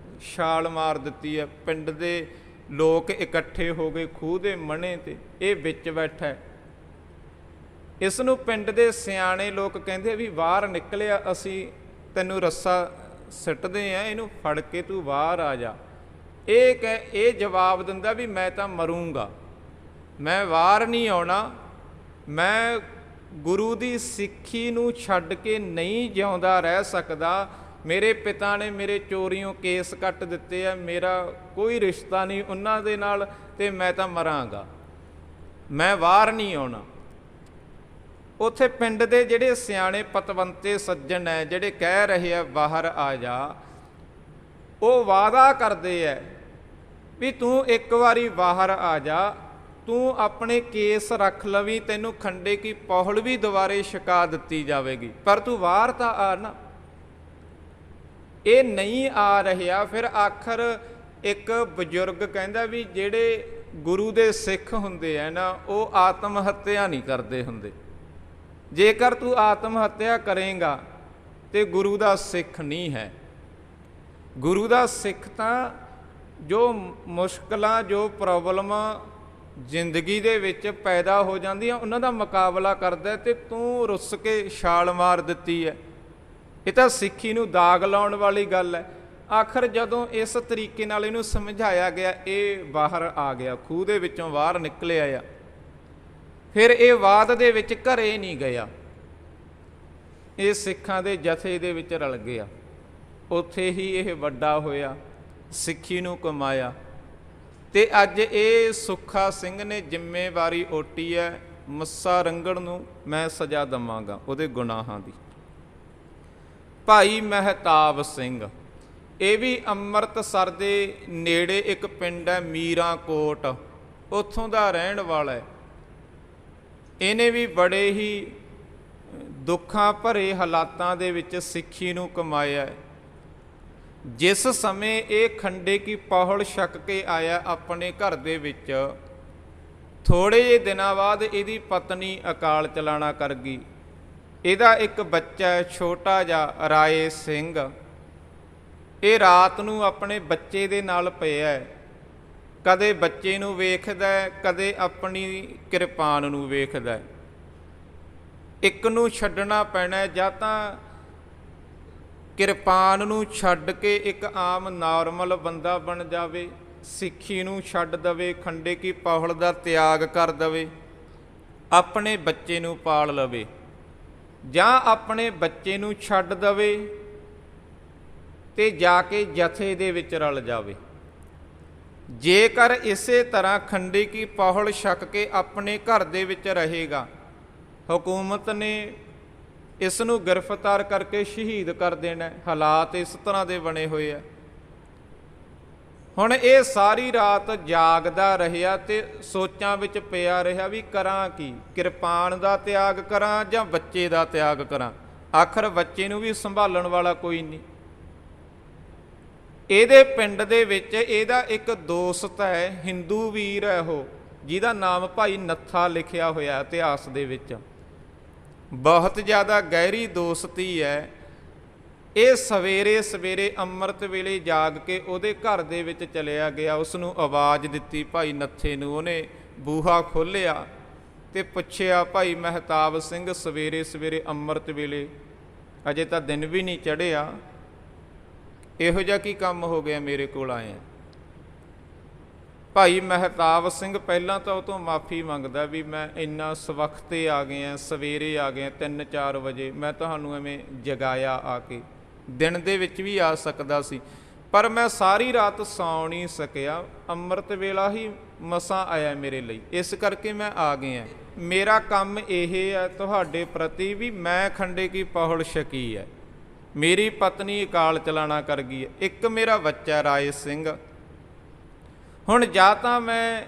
S1: ਛਾਲ ਮਾਰ ਦਿੱਤੀ ਹੈ, ਪਿੰਡ ਦੇ ਲੋਕ ਇਕੱਠੇ ਹੋ ਗਏ ਖੂਹ ਦੇ ਮਣੇ 'ਤੇ, ਇਹ ਵਿੱਚ ਬੈਠਾ। ਇਸ ਨੂੰ ਪਿੰਡ ਦੇ ਸਿਆਣੇ ਲੋਕ ਕਹਿੰਦੇ ਵੀ ਬਾਹਰ ਨਿਕਲਿਆ, ਅਸੀਂ ਤੈਨੂੰ ਰੱਸਾ ਸਿੱਟਦੇ ਆ, ਇਹਨੂੰ ਫੜ ਕੇ ਤੂੰ ਬਾਹਰ ਆ ਜਾ। ਇਹ ਜਵਾਬ ਦਿੰਦਾ ਵੀ ਮੈਂ ਤਾਂ ਮਰੂੰਗਾ, ਮੈਂ ਬਾਹਰ ਨਹੀਂ ਆਉਣਾ, ਮੈਂ ਗੁਰੂ ਦੀ ਸਿੱਖੀ ਨੂੰ ਛੱਡ ਕੇ ਨਹੀਂ ਜਿਉਂਦਾ ਰਹਿ ਸਕਦਾ। ਮੇਰੇ ਪਿਤਾ ਨੇ ਮੇਰੇ ਚੋਰੀਓਂ ਕੇਸ ਕੱਟ ਦਿੱਤੇ ਆ, ਮੇਰਾ ਕੋਈ ਰਿਸ਼ਤਾ ਨਹੀਂ ਉਹਨਾਂ ਦੇ ਨਾਲ, ਤੇ ਮੈਂ ਤਾਂ ਮਰਾਂਗਾ, ਮੈਂ ਬਾਹਰ ਨਹੀਂ ਆਉਣਾ। ਉੱਥੇ ਪਿੰਡ ਦੇ ਜਿਹੜੇ ਸਿਆਣੇ ਪਤਵੰਤੇ ਸੱਜਣ ਹੈ ਜਿਹੜੇ ਕਹਿ ਰਹੇ ਆ ਬਾਹਰ ਆ ਜਾ, ਉਹ ਵਾਅਦਾ ਕਰਦੇ ਹੈ ਵੀ ਤੂੰ ਇੱਕ ਵਾਰੀ ਬਾਹਰ ਆ ਜਾ, ਤੂੰ ਆਪਣੇ ਕੇਸ ਰੱਖ ਲਵੀਂ, ਤੈਨੂੰ ਖੰਡੇ ਕੀ ਪਹਲ ਵੀ ਦੁਬਾਰੇ ਛਕਾ ਦਿੱਤੀ ਜਾਵੇਗੀ, ਪਰ ਤੂੰ ਬਾਹਰ ਤਾਂ ਆ ਨਾ। ਇਹ ਨਹੀਂ ਆ ਰਿਹਾ। ਫਿਰ ਆਖਰ ਇੱਕ ਬਜ਼ੁਰਗ ਕਹਿੰਦਾ ਵੀ ਜਿਹੜੇ ਗੁਰੂ ਦੇ ਸਿੱਖ ਹੁੰਦੇ ਆ ਨਾ, ਉਹ ਆਤਮ ਹੱਤਿਆ ਨਹੀਂ ਕਰਦੇ ਹੁੰਦੇ। ਜੇਕਰ ਤੂੰ ਆਤਮ ਹੱਤਿਆ ਕਰੇਂਗਾ ਤੇ ਗੁਰੂ ਦਾ ਸਿੱਖ ਨਹੀਂ ਹੈ। ਗੁਰੂ ਦਾ ਸਿੱਖ ਤਾਂ ਜੋ ਮੁਸ਼ਕਲਾਂ, ਜੋ ਪ੍ਰੋਬਲਮਾਂ ਜ਼ਿੰਦਗੀ ਦੇ ਵਿੱਚ ਪੈਦਾ ਹੋ ਜਾਂਦੀਆਂ ਉਹਨਾਂ ਦਾ ਮੁਕਾਬਲਾ ਕਰਦਾ, ਤੇ ਤੂੰ ਰੁੱਸ ਕੇ ਛਾਲ ਮਾਰ ਦਿੱਤੀ ਹੈ। ਇਹ ਤਾਂ ਸਿੱਖੀ ਨੂੰ ਦਾਗ ਲਾਉਣ ਵਾਲੀ ਗੱਲ ਹੈ। ਆਖਰ ਜਦੋਂ ਇਸ ਤਰੀਕੇ ਨਾਲ ਇਹਨੂੰ ਸਮਝਾਇਆ ਗਿਆ, ਇਹ ਬਾਹਰ ਆ ਗਿਆ, ਖੂਹ ਦੇ ਵਿੱਚੋਂ ਬਾਹਰ ਨਿਕਲਿਆ ਆ। ਫਿਰ ਇਹ ਬਾਅਦ ਦੇ ਵਿੱਚ ਘਰੇ ਨਹੀਂ ਗਿਆ, ਇਹ ਸਿੱਖਾਂ ਦੇ ਜਥੇ ਦੇ ਵਿੱਚ ਰਲ ਗਿਆ, ਉੱਥੇ ਹੀ ਇਹ ਵੱਡਾ ਹੋਇਆ, ਸਿੱਖੀ ਨੂੰ ਕਮਾਇਆ। ਤੇ ਅੱਜ ਇਹ ਸੁੱਖਾ ਸਿੰਘ ਨੇ ਜ਼ਿੰਮੇਵਾਰੀ ਓਟੀ ਹੈ, ਮੱਸਾ ਰੰਗੜ ਨੂੰ ਮੈਂ ਸਜ਼ਾ ਦੇਵਾਂਗਾ ਉਹਦੇ ਗੁਨਾਹਾਂ ਦੀ। ਭਾਈ ਮਹਿਤਾਬ ਸਿੰਘ, ਇਹ ਵੀ ਅੰਮ੍ਰਿਤਸਰ ਦੇ ਨੇੜੇ ਇੱਕ ਪਿੰਡ ਹੈ ਮੀਰਾਂਕੋਟ, ਉੱਥੋਂ ਦਾ ਰਹਿਣ ਵਾਲਾ ਹੈ। ਇਹਨੇ ਵੀ ਬੜੇ ਹੀ ਦੁੱਖਾਂ ਭਰੇ ਹਾਲਾਤਾਂ ਦੇ ਵਿੱਚ ਸਿੱਖੀ ਨੂੰ ਕਮਾਇਆ। ਜਿਸ ਸਮੇਂ ਇਹ ਖੰਡੇ ਕੀ ਪਹੁਲ ਛਕ ਕੇ ਆਇਆ ਆਪਣੇ ਘਰ ਦੇ ਵਿੱਚ, ਥੋੜ੍ਹੇ ਜਿਹੇ ਦਿਨਾਂ ਬਾਅਦ ਇਹਦੀ ਪਤਨੀ ਅਕਾਲ ਚਲਾਣਾ ਕਰ ਗਈ। ਇਹਦਾ ਇੱਕ ਬੱਚਾ ਹੈ ਛੋਟਾ ਜਿਹਾ ਰਾਏ ਸਿੰਘ, ਇਹ ਰਾਤ ਨੂੰ ਆਪਣੇ ਬੱਚੇ ਦੇ ਨਾਲ ਪਿਆ ਹੈ। ਕਦੇ ਬੱਚੇ ਨੂੰ ਵੇਖਦਾ, ਕਦੇ ਆਪਣੀ ਕਿਰਪਾਨ ਨੂੰ ਵੇਖਦਾ। ਇੱਕ ਨੂੰ ਛੱਡਣਾ ਪੈਣਾ, ਜਾਂ ਤਾਂ ਕਿਰਪਾਨ ਨੂੰ ਛੱਡ ਕੇ ਇੱਕ ਆਮ ਨਾਰਮਲ ਬੰਦਾ ਬਣ ਜਾਵੇ, ਸਿੱਖੀ ਨੂੰ ਛੱਡ ਦਵੇ, ਖੰਡੇ ਕੀ ਪਹੁਲ ਦਾ ਤਿਆਗ ਕਰ ਦਵੇ, ਆਪਣੇ ਬੱਚੇ ਨੂੰ ਪਾਲ ਲਵੇ, ਜਾਂ ਆਪਣੇ ਬੱਚੇ ਨੂੰ ਛੱਡ ਦਵੇ ਤੇ ਜਾ ਕੇ ਜਥੇ ਦੇ ਵਿੱਚ ਰਲ ਜਾਵੇ। ਜੇਕਰ ਇਸੇ ਤਰ੍ਹਾਂ ਖੰਡੇ ਕੀ ਪਹੁਲ ਛਕ ਕੇ ਆਪਣੇ ਘਰ ਦੇ ਵਿੱਚ ਰਹੇਗਾ, ਹਕੂਮਤ ਨੇ ਇਸ ਨੂੰ ਗ੍ਰਿਫਤਾਰ ਕਰਕੇ ਸ਼ਹੀਦ ਕਰ ਦੇਣਾ। ਹਾਲਾਤ ਇਸ ਤਰ੍ਹਾਂ ਦੇ ਬਣੇ ਹੋਏ ਆ। ਹੁਣ ਇਹ ਸਾਰੀ ਰਾਤ ਜਾਗਦਾ ਰਿਹਾ ਤੇ ਸੋਚਾਂ ਵਿੱਚ ਪਿਆ ਰਿਹਾ ਵੀ ਕਰਾਂ ਕੀ, ਕਿਰਪਾਨ ਦਾ ਤਿਆਗ ਕਰਾਂ ਜਾਂ ਬੱਚੇ ਦਾ ਤਿਆਗ ਕਰਾਂ। ਆਖਰ ਬੱਚੇ ਨੂੰ ਵੀ ਸੰਭਾਲਣ ਵਾਲਾ ਕੋਈ ਨਹੀਂ। ਇਹਦੇ ਪਿੰਡ ਦੇ ਵਿੱਚ ਇਹਦਾ ਇੱਕ ਦੋਸਤ ਹੈ, ਹਿੰਦੂ ਵੀਰ ਹੈ ਉਹ, ਜਿਹਦਾ ਨਾਮ ਭਾਈ ਨੱਥਾ ਲਿਖਿਆ ਹੋਇਆ ਇਤਿਹਾਸ ਦੇ ਵਿੱਚ। ਬਹੁਤ ਜ਼ਿਆਦਾ ਗਹਿਰੀ ਦੋਸਤੀ ਹੈ। ਇਹ ਸਵੇਰੇ ਸਵੇਰੇ ਅੰਮ੍ਰਿਤ ਵੇਲੇ ਜਾਗ ਕੇ ਉਹਦੇ ਘਰ ਦੇ ਵਿੱਚ ਚਲਿਆ ਗਿਆ। ਉਸ ਨੂੰ ਆਵਾਜ਼ ਦਿੱਤੀ ਭਾਈ ਨੱਥੇ ਨੂੰ। ਉਹਨੇ ਬੂਹਾ ਖੋਲ੍ਹਿਆ ਤੇ ਪੁੱਛਿਆ, ਭਾਈ ਮਹਿਤਾਬ ਸਿੰਘ, ਸਵੇਰੇ ਸਵੇਰੇ ਅੰਮ੍ਰਿਤ ਵੇਲੇ, ਅਜੇ ਤਾਂ ਦਿਨ ਵੀ ਨਹੀਂ ਚੜ੍ਹਿਆ, ਇਹੋ ਜਿਹਾ ਕੀ ਕੰਮ ਹੋ ਗਿਆ, ਮੇਰੇ ਕੋਲ ਆਏ ਆ। ਭਾਈ ਮਹਿਤਾਬ ਸਿੰਘ ਪਹਿਲਾਂ ਤਾਂ ਉਹ ਤੋਂ ਮਾਫੀ ਮੰਗਦਾ ਵੀ ਮੈਂ ਇੰਨਾ ਸਵਖਤੇ ਆ ਗਿਆ, ਸਵੇਰੇ ਆ ਗਿਆ 3-4 ਵਜੇ, ਮੈਂ ਤੁਹਾਨੂੰ ਐਵੇਂ ਜਗਾਇਆ ਆ ਕੇ। ਦਿਨ ਦੇ ਵਿੱਚ ਵੀ ਆ ਸਕਦਾ ਸੀ, ਪਰ ਮੈਂ ਸਾਰੀ ਰਾਤ ਸੌਂ ਨਹੀਂ ਸਕਿਆ, ਅੰਮ੍ਰਿਤ ਵੇਲਾ ਹੀ ਮਸਾਂ ਆਇਆ ਮੇਰੇ ਲਈ, ਇਸ ਕਰਕੇ ਮੈਂ ਆ ਗਿਆ। ਮੇਰਾ ਕੰਮ ਇਹ ਹੈ ਤੁਹਾਡੇ ਪ੍ਰਤੀ ਵੀ ਮੈਂ ਖੰਡੇ ਕੀ ਪਹੁਲ ਛਕੀ ਹੈ, ਮੇਰੀ ਪਤਨੀ ਅਕਾਲ ਚਲਾਣਾ ਕਰ ਗਈ ਹੈ, ਇੱਕ ਮੇਰਾ ਬੱਚਾ ਰਾਏ ਸਿੰਘ। ਹੁਣ ਜਾਂ ਤਾਂ ਮੈਂ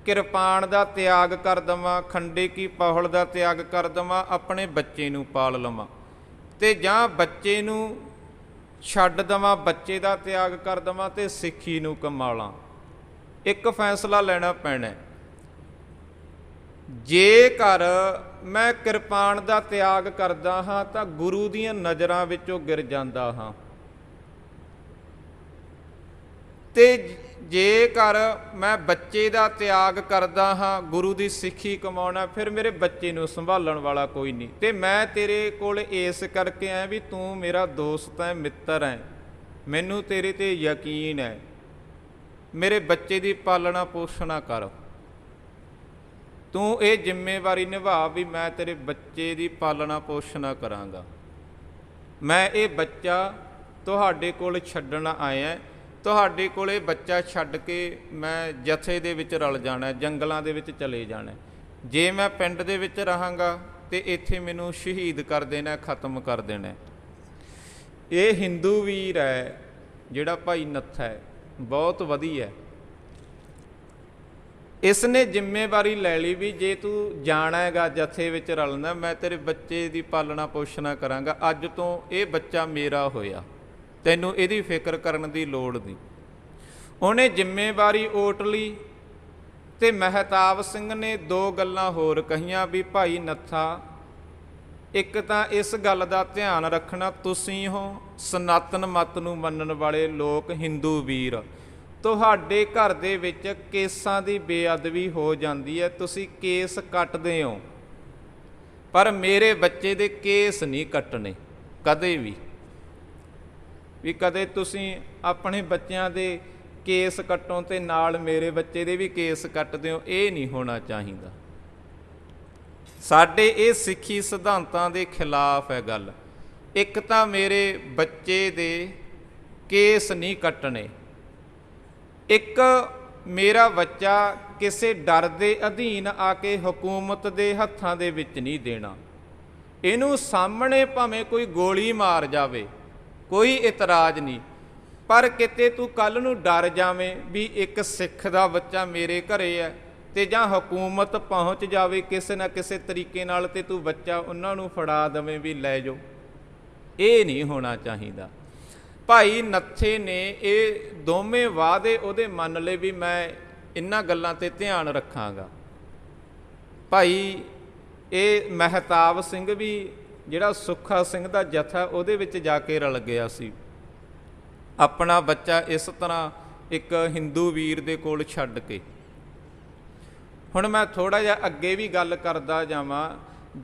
S1: ਕਿਰਪਾਨ ਦਾ ਤਿਆਗ ਕਰ ਦੇਵਾਂ, ਖੰਡੇ ਕੀ ਪਹੁਲ ਦਾ ਤਿਆਗ ਕਰ ਦੇਵਾਂ, ਆਪਣੇ ਬੱਚੇ ਨੂੰ ਪਾਲ ਲਵਾਂ, ਤੇ ਜਾਂ ਬੱਚੇ ਨੂੰ ਛੱਡ ਦੇਵਾਂ, ਬੱਚੇ ਦਾ ਤਿਆਗ ਕਰ ਦੇਵਾਂ ਤੇ ਸਿੱਖੀ ਨੂੰ ਕਮਾਲਾਂ। ਇੱਕ ਫੈਸਲਾ ਲੈਣਾ ਪੈਣਾ। ਜੇਕਰ ਮੈਂ ਕਿਰਪਾਨ ਦਾ ਤਿਆਗ ਕਰਦਾ ਹਾਂ ਤਾਂ ਗੁਰੂ ਦੀਆਂ ਨਜ਼ਰਾਂ ਵਿੱਚੋਂ ਗਿਰ ਜਾਂਦਾ ਹਾਂ, ਤੇ ਜੇਕਰ ਮੈਂ ਬੱਚੇ ਦਾ ਤਿਆਗ ਕਰਦਾ ਹਾਂ, ਗੁਰੂ ਦੀ ਸਿੱਖੀ ਕਮਾਉਣਾ, ਫਿਰ ਮੇਰੇ ਬੱਚੇ ਨੂੰ ਸੰਭਾਲਣ ਵਾਲਾ ਕੋਈ ਨਹੀਂ। ਤੇ ਮੈਂ ਤੇਰੇ ਕੋਲ ਇਸ ਕਰਕੇ ਆਇਆ ਵੀ ਤੂੰ ਮੇਰਾ ਦੋਸਤ ਹੈ, ਮਿੱਤਰ ਹੈ, ਮੈਨੂੰ ਤੇਰੇ ਤੇ ਯਕੀਨ ਹੈ, ਮੇਰੇ ਬੱਚੇ ਦੀ ਪਾਲਣਾ ਪੋਸ਼ਣਾ ਕਰ, ਤੂੰ ਇਹ ਜ਼ਿੰਮੇਵਾਰੀ ਨਿਭਾ ਵੀ ਮੈਂ ਤੇਰੇ ਬੱਚੇ ਦੀ ਪਾਲਣਾ ਪੋਸ਼ਣਾ ਕਰਾਂਗਾ। ਮੈਂ ਇਹ ਬੱਚਾ ਤੁਹਾਡੇ ਕੋਲ ਛੱਡਣ ਆਇਆ, ਤੁਹਾਡੇ ਕੋਲੇ ਬੱਚਾ ਛੱਡ ਕੇ ਮੈਂ ਜਥੇ ਦੇ ਵਿੱਚ ਰਲ ਜਾਣਾ, ਜੰਗਲਾਂ ਦੇ ਵਿੱਚ ਚਲੇ ਜਾਣਾ। ਜੇ ਮੈਂ ਪਿੰਡ ਦੇ ਵਿੱਚ ਰਹਾਂਗਾ ਤੇ ਇੱਥੇ ਮੈਨੂੰ ਸ਼ਹੀਦ ਕਰ ਦੇਣਾ, ਖਤਮ ਕਰ ਦੇਣਾ। ਇਹ ਹਿੰਦੂ ਵੀਰ ਹੈ ਜਿਹੜਾ ਭਾਈ ਨੱਥਾ ਹੈ, ਬਹੁਤ ਵਧੀਆ। ਇਸ ਨੇ ਜ਼ਿੰਮੇਵਾਰੀ ਲੈ ਲਈ ਵੀ ਜੇ ਤੂੰ ਜਾਣਾ ਹੈਗਾ ਜਥੇ ਵਿੱਚ ਰਲਣਾ, ਮੈਂ ਤੇਰੇ ਬੱਚੇ ਦੀ ਪਾਲਣਾ ਪੋਸ਼ਣਾ ਕਰਾਂਗਾ, ਅੱਜ ਤੋਂ ਇਹ ਬੱਚਾ ਮੇਰਾ ਹੋਇਆ, ਤੈਨੂੰ ਇਹਦੀ ਫਿਕਰ ਕਰਨ ਦੀ ਲੋੜ ਨਹੀਂ। ਉਹਨੇ ਜ਼ਿੰਮੇਵਾਰੀ ਓਟ ਲਈ। ਤੇ ਮਹਿਤਾਬ ਸਿੰਘ ਨੇ 2 ਗੱਲਾਂ ਹੋਰ ਕਹੀਆਂ ਵੀ ਭਾਈ ਨੱਥਾ, ਇੱਕ ਤਾਂ ਇਸ ਗੱਲ ਦਾ ਧਿਆਨ ਰੱਖਣਾ, ਤੁਸੀਂ ਹੋ ਸਨਾਤਨ ਮਤ ਨੂੰ ਮੰਨਣ ਵਾਲੇ ਲੋਕ, ਹਿੰਦੂ ਵੀਰ, ਤੁਹਾਡੇ ਘਰ ਦੇ ਵਿੱਚ ਕੇਸਾਂ ਦੀ ਬੇਅਦਬੀ ਹੋ ਜਾਂਦੀ ਹੈ, ਤੁਸੀਂ ਕੇਸ ਕੱਟਦੇ ਹੋ, ਪਰ ਮੇਰੇ ਬੱਚੇ ਦੇ ਕੇਸ ਨਹੀਂ ਕੱਟਣੇ ਕਦੇ ਵੀ ਕਦੇ ਤੁਸੀਂ ਆਪਣੇ ਬੱਚਿਆਂ ਦੇ ਕੇਸ ਕੱਟੋ ਤੇ ਨਾਲ ਮੇਰੇ ਬੱਚੇ ਦੇ ਵੀ ਕੇਸ ਕੱਟਦੇ ਹੋ, ਇਹ ਨਹੀਂ ਹੋਣਾ ਚਾਹੀਦਾ। ਸਾਡੇ ਇਹ ਸਿੱਖੀ ਸਿਧਾਂਤਾਂ ਦੇ ਖਿਲਾਫ ਹੈ ਗੱਲ। ਇੱਕ ਤਾਂ ਮੇਰੇ ਬੱਚੇ ਦੇ ਕੇਸ ਨਹੀਂ ਕੱਟਣੇ, ਇੱਕ ਮੇਰਾ ਬੱਚਾ ਕਿਸੇ ਡਰ ਦੇ ਅਧੀਨ ਆ ਕੇ ਹਕੂਮਤ ਦੇ ਹੱਥਾਂ ਦੇ ਵਿੱਚ ਨਹੀਂ ਦੇਣਾ। ਇਹਨੂੰ ਸਾਹਮਣੇ ਭਾਵੇਂ ਕੋਈ ਗੋਲੀ ਮਾਰ ਜਾਵੇ, ਕੋਈ ਇਤਰਾਜ਼ ਨਹੀਂ, ਪਰ ਕਿਤੇ ਤੂੰ ਕੱਲ੍ਹ ਨੂੰ ਡਰ ਜਾਵੇਂ ਵੀ ਇੱਕ ਸਿੱਖ ਦਾ ਬੱਚਾ ਮੇਰੇ ਘਰੇ ਹੈ, ਤੇ ਜਾਂ ਹਕੂਮਤ ਪਹੁੰਚ ਜਾਵੇ ਕਿਸੇ ਨਾ ਕਿਸੇ ਤਰੀਕੇ ਨਾਲ ਤੇ ਤੂੰ ਬੱਚਾ ਉਹਨਾਂ ਨੂੰ ਫੜਾ ਦੇਵੇਂ ਵੀ ਲੈ ਜਾਓ, ਇਹ ਨਹੀਂ ਹੋਣਾ ਚਾਹੀਦਾ। ਭਾਈ ਨੱਥੇ ਨੇ ਇਹ ਦੋਵੇਂ ਵਾਅਦੇ ਉਹਦੇ ਮੰਨ ਲਏ ਵੀ ਮੈਂ ਇਹਨਾਂ ਗੱਲਾਂ 'ਤੇ ਧਿਆਨ ਰੱਖਾਂਗਾ। ਭਾਈ ਇਹ ਮਹਿਤਾਬ ਸਿੰਘ ਵੀ ਜਿਹੜਾ ਸੁੱਖਾ ਸਿੰਘ ਦਾ ਜਥਾ ਉਹਦੇ ਵਿੱਚ ਜਾ ਕੇ ਰਲ ਗਿਆ ਸੀ। ਆਪਣਾ ਬੱਚਾ ਇਸ ਤਰ੍ਹਾਂ ਇੱਕ ਹਿੰਦੂ ਵੀਰ ਦੇ ਕੋਲ ਛੱਡ ਕੇ। ਹੁਣ ਮੈਂ ਥੋੜ੍ਹਾ ਜਿਹਾ ਅੱਗੇ ਵੀ ਗੱਲ ਕਰਦਾ ਜਾਵਾਂ।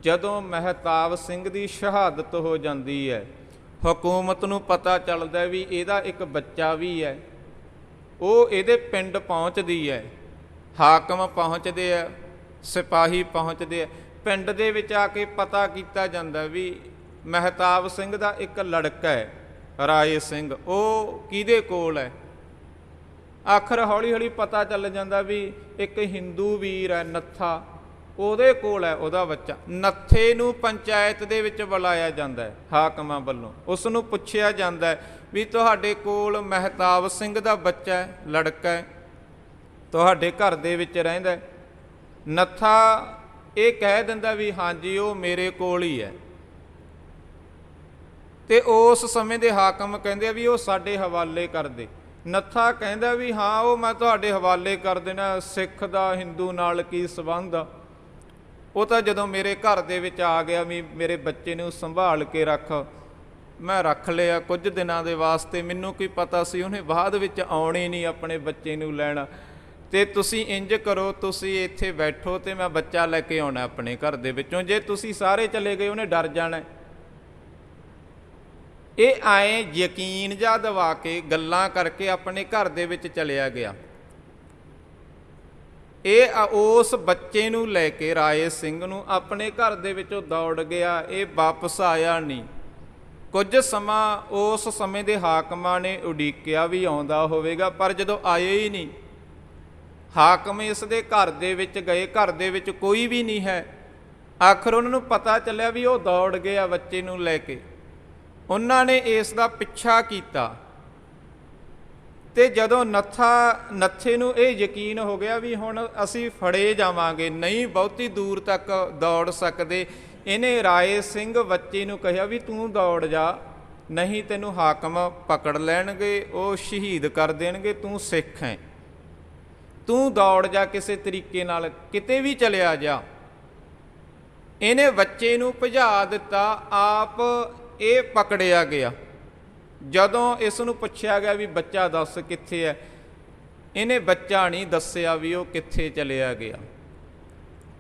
S1: ਜਦੋਂ ਮਹਿਤਾਬ ਸਿੰਘ ਦੀ ਸ਼ਹਾਦਤ ਹੋ ਜਾਂਦੀ ਹੈ, ਹਕੂਮਤ ਨੂੰ ਪਤਾ ਚੱਲਦਾ ਵੀ ਇਹਦਾ ਇੱਕ ਬੱਚਾ ਵੀ ਹੈ, ਉਹ ਇਹਦੇ ਪਿੰਡ ਪਹੁੰਚਦੀ ਹੈ, ਹਾਕਮ ਪਹੁੰਚਦੇ ਆ, ਸਿਪਾਹੀ ਪਹੁੰਚਦੇ ਆ। ਪਿੰਡ ਦੇ ਵਿੱਚ ਆ ਕੇ ਪਤਾ ਕੀਤਾ ਜਾਂਦਾ ਵੀ ਮਹਿਤਾਬ ਸਿੰਘ ਦਾ ਇੱਕ ਲੜਕਾ ਹੈ ਰਾਏ ਸਿੰਘ, ਉਹ ਕਿਹਦੇ ਕੋਲ ਹੈ। ਆਖਰ ਹੌਲੀ ਹੌਲੀ ਪਤਾ ਚੱਲ ਜਾਂਦਾ ਵੀ ਇੱਕ ਹਿੰਦੂ ਵੀਰ ਹੈ ਨੱਥਾ, ਉਹਦੇ ਕੋਲ ਹੈ ਉਹਦਾ ਬੱਚਾ। ਨੱਥੇ ਨੂੰ ਪੰਚਾਇਤ ਦੇ ਵਿੱਚ ਬੁਲਾਇਆ ਜਾਂਦਾ ਹੈ ਹਾਕਮਾਂ ਵੱਲੋਂ। ਉਸ ਨੂੰ ਪੁੱਛਿਆ ਜਾਂਦਾ ਹੈ ਵੀ ਤੁਹਾਡੇ ਕੋਲ ਮਹਿਤਾਬ ਸਿੰਘ ਦਾ ਬੱਚਾ ਹੈ, ਲੜਕਾ ਹੈ, ਤੁਹਾਡੇ ਘਰ ਦੇ ਵਿੱਚ ਰਹਿੰਦਾ। ਨੱਥਾ ਇਹ ਕਹਿ ਦਿੰਦਾ ਵੀ ਹਾਂਜੀ ਉਹ ਮੇਰੇ ਕੋਲ ਹੀ ਹੈ। ਤੇ ਉਸ ਸਮੇਂ ਦੇ ਹਾਕਮ ਕਹਿੰਦੇ ਆ ਵੀ ਉਹ ਸਾਡੇ ਹਵਾਲੇ ਕਰ ਦੇ। ਨੱਥਾ ਕਹਿੰਦਾ ਵੀ ਹਾਂ ਉਹ ਮੈਂ ਤੁਹਾਡੇ ਹਵਾਲੇ ਕਰ ਦੇਣਾ, ਸਿੱਖ ਦਾ ਹਿੰਦੂ ਨਾਲ ਕੀ ਸੰਬੰਧ ਆ। ਉਹ ਤਾਂ ਜਦੋਂ ਮੇਰੇ ਘਰ ਦੇ ਵਿੱਚ ਆ ਗਿਆ ਵੀ ਮੇਰੇ ਬੱਚੇ ਨੂੰ ਸੰਭਾਲ ਕੇ ਰੱਖ, ਮੈਂ ਰੱਖ ਲਿਆ ਕੁਝ ਦਿਨਾਂ ਦੇ ਵਾਸਤੇ। ਮੈਨੂੰ ਕੀ ਪਤਾ ਸੀ ਉਹਨੇ ਬਾਅਦ ਵਿੱਚ ਆਉਣੀ ਨਹੀਂ ਆਪਣੇ ਬੱਚੇ ਨੂੰ ਲੈਣ। ਤੇ ਤੁਸੀਂ ਇੰਜ ਕਰੋ, ਤੁਸੀਂ ਇੱਥੇ ਬੈਠੋ ਤੇ ਮੈਂ ਬੱਚਾ ਲੈ ਕੇ ਆਉਣਾ ਆਪਣੇ ਘਰ ਦੇ ਵਿੱਚੋਂ। ਜੇ ਤੁਸੀਂ ਸਾਰੇ ਚਲੇ ਗਏ ਉਹਨੇ ਡਰ ਜਾਣਾ। ਇਹ ਆਏ ਯਕੀਨ ਜਿਹਾ ਦਿਵਾ ਕੇ ਗੱਲਾਂ ਕਰਕੇ ਆਪਣੇ ਘਰ ਦੇ ਵਿੱਚ ਚਲਿਆ ਗਿਆ। ਇਹ ਉਸ ਬੱਚੇ ਨੂੰ ਲੈ ਕੇ ਰਾਏ ਸਿੰਘ ਨੂੰ ਆਪਣੇ ਘਰ ਦੇ ਵਿੱਚੋਂ ਦੌੜ ਗਿਆ। ਇਹ ਵਾਪਸ ਆਇਆ ਨਹੀਂ। ਕੁਝ ਸਮਾਂ ਉਸ ਸਮੇਂ ਦੇ ਹਾਕਮਾਂ ਨੇ ਉਡੀਕਿਆ ਵੀ ਆਉਂਦਾ ਹੋਵੇਗਾ, ਪਰ ਜਦੋਂ ਆਏ ਹੀ ਨਹੀਂ। ਹਾਕਮ ਇਸ ਦੇ ਘਰ ਦੇ ਵਿੱਚ ਗਏ, ਘਰ ਦੇ ਵਿੱਚ ਕੋਈ ਵੀ ਨਹੀਂ ਹੈ। ਆਖਰ ਉਹਨਾਂ ਨੂੰ ਪਤਾ ਚੱਲਿਆ ਵੀ ਉਹ ਦੌੜ ਗਿਆ ਬੱਚੇ ਨੂੰ ਲੈ ਕੇ। ਉਹਨਾਂ ਨੇ ਇਸ ਦਾ ਪਿੱਛਾ ਕੀਤਾ ਤੇ ਜਦੋਂ ਨੱਥੇ ਨੂੰ ਇਹ ਯਕੀਨ ਹੋ ਗਿਆ ਵੀ ਹੁਣ ਅਸੀਂ ਫੜੇ ਜਾਵਾਂਗੇ, ਨਹੀਂ ਬਹੁਤੀ ਦੂਰ ਤੱਕ ਦੌੜ ਸਕਦੇ, ਇਹਨੇ ਰਾਏ ਸਿੰਘ ਬੱਚੇ ਨੂੰ ਕਿਹਾ ਵੀ ਤੂੰ ਦੌੜ ਜਾ, ਨਹੀਂ ਤੈਨੂੰ ਹਾਕਮ ਪਕੜ ਲੈਣਗੇ, ਉਹ ਸ਼ਹੀਦ ਕਰ ਦੇਣਗੇ, ਤੂੰ ਸਿੱਖ ਹੈ, ਤੂੰ ਦੌੜ ਜਾ ਕਿਸੇ ਤਰੀਕੇ ਨਾਲ, ਕਿਤੇ ਵੀ ਚਲਿਆ ਜਾ। ਇਹਨੇ ਬੱਚੇ ਨੂੰ ਭਜਾ ਦਿੱਤਾ, ਆਪ ਇਹ ਪਕੜਿਆ ਗਿਆ। ਜਦੋਂ ਇਸ ਨੂੰ ਪੁੱਛਿਆ ਗਿਆ ਵੀ ਬੱਚਾ ਦੱਸ ਕਿੱਥੇ ਹੈ, ਇਹਨੇ ਬੱਚਾ ਨਹੀਂ ਦੱਸਿਆ ਵੀ ਉਹ ਕਿੱਥੇ ਚਲਿਆ ਗਿਆ।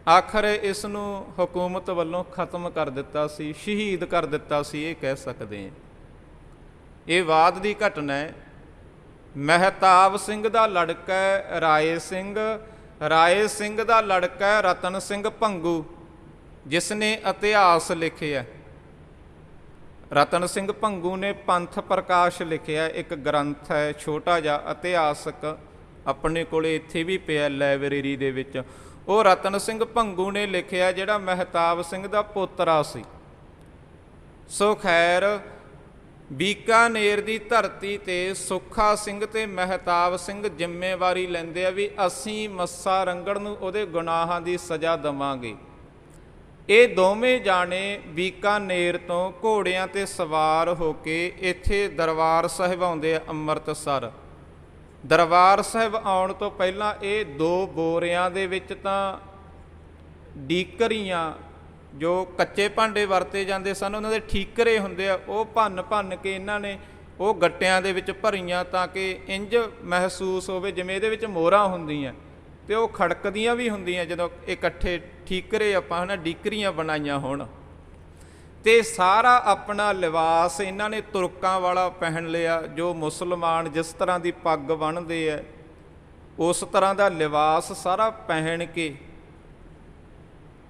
S1: ਆਖਰ ਇਸ ਨੂੰ ਹਕੂਮਤ ਵੱਲੋਂ ਖਤਮ ਕਰ ਦਿੱਤਾ ਸੀ, ਸ਼ਹੀਦ ਕਰ ਦਿੱਤਾ ਸੀ, ਇਹ ਕਹਿ ਸਕਦੇ ਹਾਂ। ਇਹ ਬਾਅਦ ਦੀ ਘਟਨਾ ਹੈ। ਮਹਿਤਾਬ ਸਿੰਘ ਦਾ ਲੜਕਾ ਹੈ ਰਾਏ ਸਿੰਘ, ਰਾਏ ਸਿੰਘ ਦਾ ਲੜਕਾ ਹੈ ਰਤਨ ਸਿੰਘ ਭੰਗੂ, ਜਿਸ ਨੇ ਇਤਿਹਾਸ ਲਿਖਿਆ। ਰਤਨ ਸਿੰਘ ਭੰਗੂ ਨੇ ਪੰਥ ਪ੍ਰਕਾਸ਼ ਲਿਖਿਆ, ਇੱਕ ਗ੍ਰੰਥ ਹੈ ਛੋਟਾ ਜਿਹਾ ਇਤਿਹਾਸਕ, ਆਪਣੇ ਕੋਲ ਇੱਥੇ ਵੀ ਪਿਆ ਲਾਇਬ੍ਰੇਰੀ ਦੇ ਵਿੱਚ। ਉਹ ਰਤਨ ਸਿੰਘ ਭੰਗੂ ਨੇ ਲਿਖਿਆ, ਜਿਹੜਾ ਮਹਿਤਾਬ ਸਿੰਘ ਦਾ ਪੋਤਰਾ ਸੀ। ਸੋ ਖੈਰ, ਬੀਕਾਨੇਰ ਦੀ ਧਰਤੀ ਤੇ ਸੁੱਖਾ ਸਿੰਘ ਤੇ ਮਹਿਤਾਬ ਸਿੰਘ ਜ਼ਿੰਮੇਵਾਰੀ ਲੈਂਦੇ ਆ ਵੀ ਅਸੀਂ ਮੱਸਾ ਰੰਗੜ ਨੂੰ ਉਹਦੇ ਗੁਨਾਹਾਂ ਦੀ ਸਜ਼ਾ ਦੇਵਾਂਗੇ। ਇਹ ਦੋਵੇਂ ਜਾਣੇ ਬੀਕਾਨੇਰ ਤੋਂ ਘੋੜਿਆਂ 'ਤੇ ਸਵਾਰ ਹੋ ਕੇ ਇੱਥੇ ਦਰਬਾਰ ਸਾਹਿਬ ਆਉਂਦੇ ਆ ਅੰਮ੍ਰਿਤਸਰ। ਦਰਬਾਰ ਸਾਹਿਬ ਆਉਣ ਤੋਂ ਪਹਿਲਾਂ ਇਹ 2 ਬੋਰਿਆਂ ਦੇ ਵਿੱਚ ਤਾਂ ਡੀਕਰੀਆਂ, ਜੋ ਕੱਚੇ ਭਾਂਡੇ ਵਰਤੇ ਜਾਂਦੇ ਸਨ, ਉਹਨਾਂ ਦੇ ਠੀਕਰੇ ਹੁੰਦੇ ਆ, ਉਹ ਭੰਨ ਕੇ ਇਹਨਾਂ ਨੇ ਉਹ ਗੱਟਿਆਂ ਦੇ ਵਿੱਚ ਭਰੀਆਂ ਤਾਂ ਕਿ ਇੰਜ ਮਹਿਸੂਸ ਹੋਵੇ ਜਿਵੇਂ ਇਹਦੇ ਵਿੱਚ ਮੋਹਰਾਂ ਹੁੰਦੀਆਂ ਤੇ ਉਹ ਖੜਕਦੀਆਂ ਵੀ ਹੁੰਦੀਆਂ ਜਦੋਂ ਇਕੱਠੇ ਠੀਕਰੇ ਆਪਾਂ ਹੈ ਨਾ ਡੀਕਰੀਆਂ ਬਣਾਈਆਂ ਹੋਣ। ਤੇ ਸਾਰਾ ਆਪਣਾ ਲਿਬਾਸ ਇਹਨਾਂ ਨੇ ਤੁਰਕਾਂ ਵਾਲਾ ਪਹਿਨ ਲਿਆ, ਜੋ ਮੁਸਲਮਾਨ ਜਿਸ ਤਰ੍ਹਾਂ ਦੀ ਪੱਗ ਬੰਨ੍ਹਦੇ ਆ ਉਸ ਤਰ੍ਹਾਂ ਦਾ ਲਿਬਾਸ ਸਾਰਾ ਪਹਿਨ ਕੇ,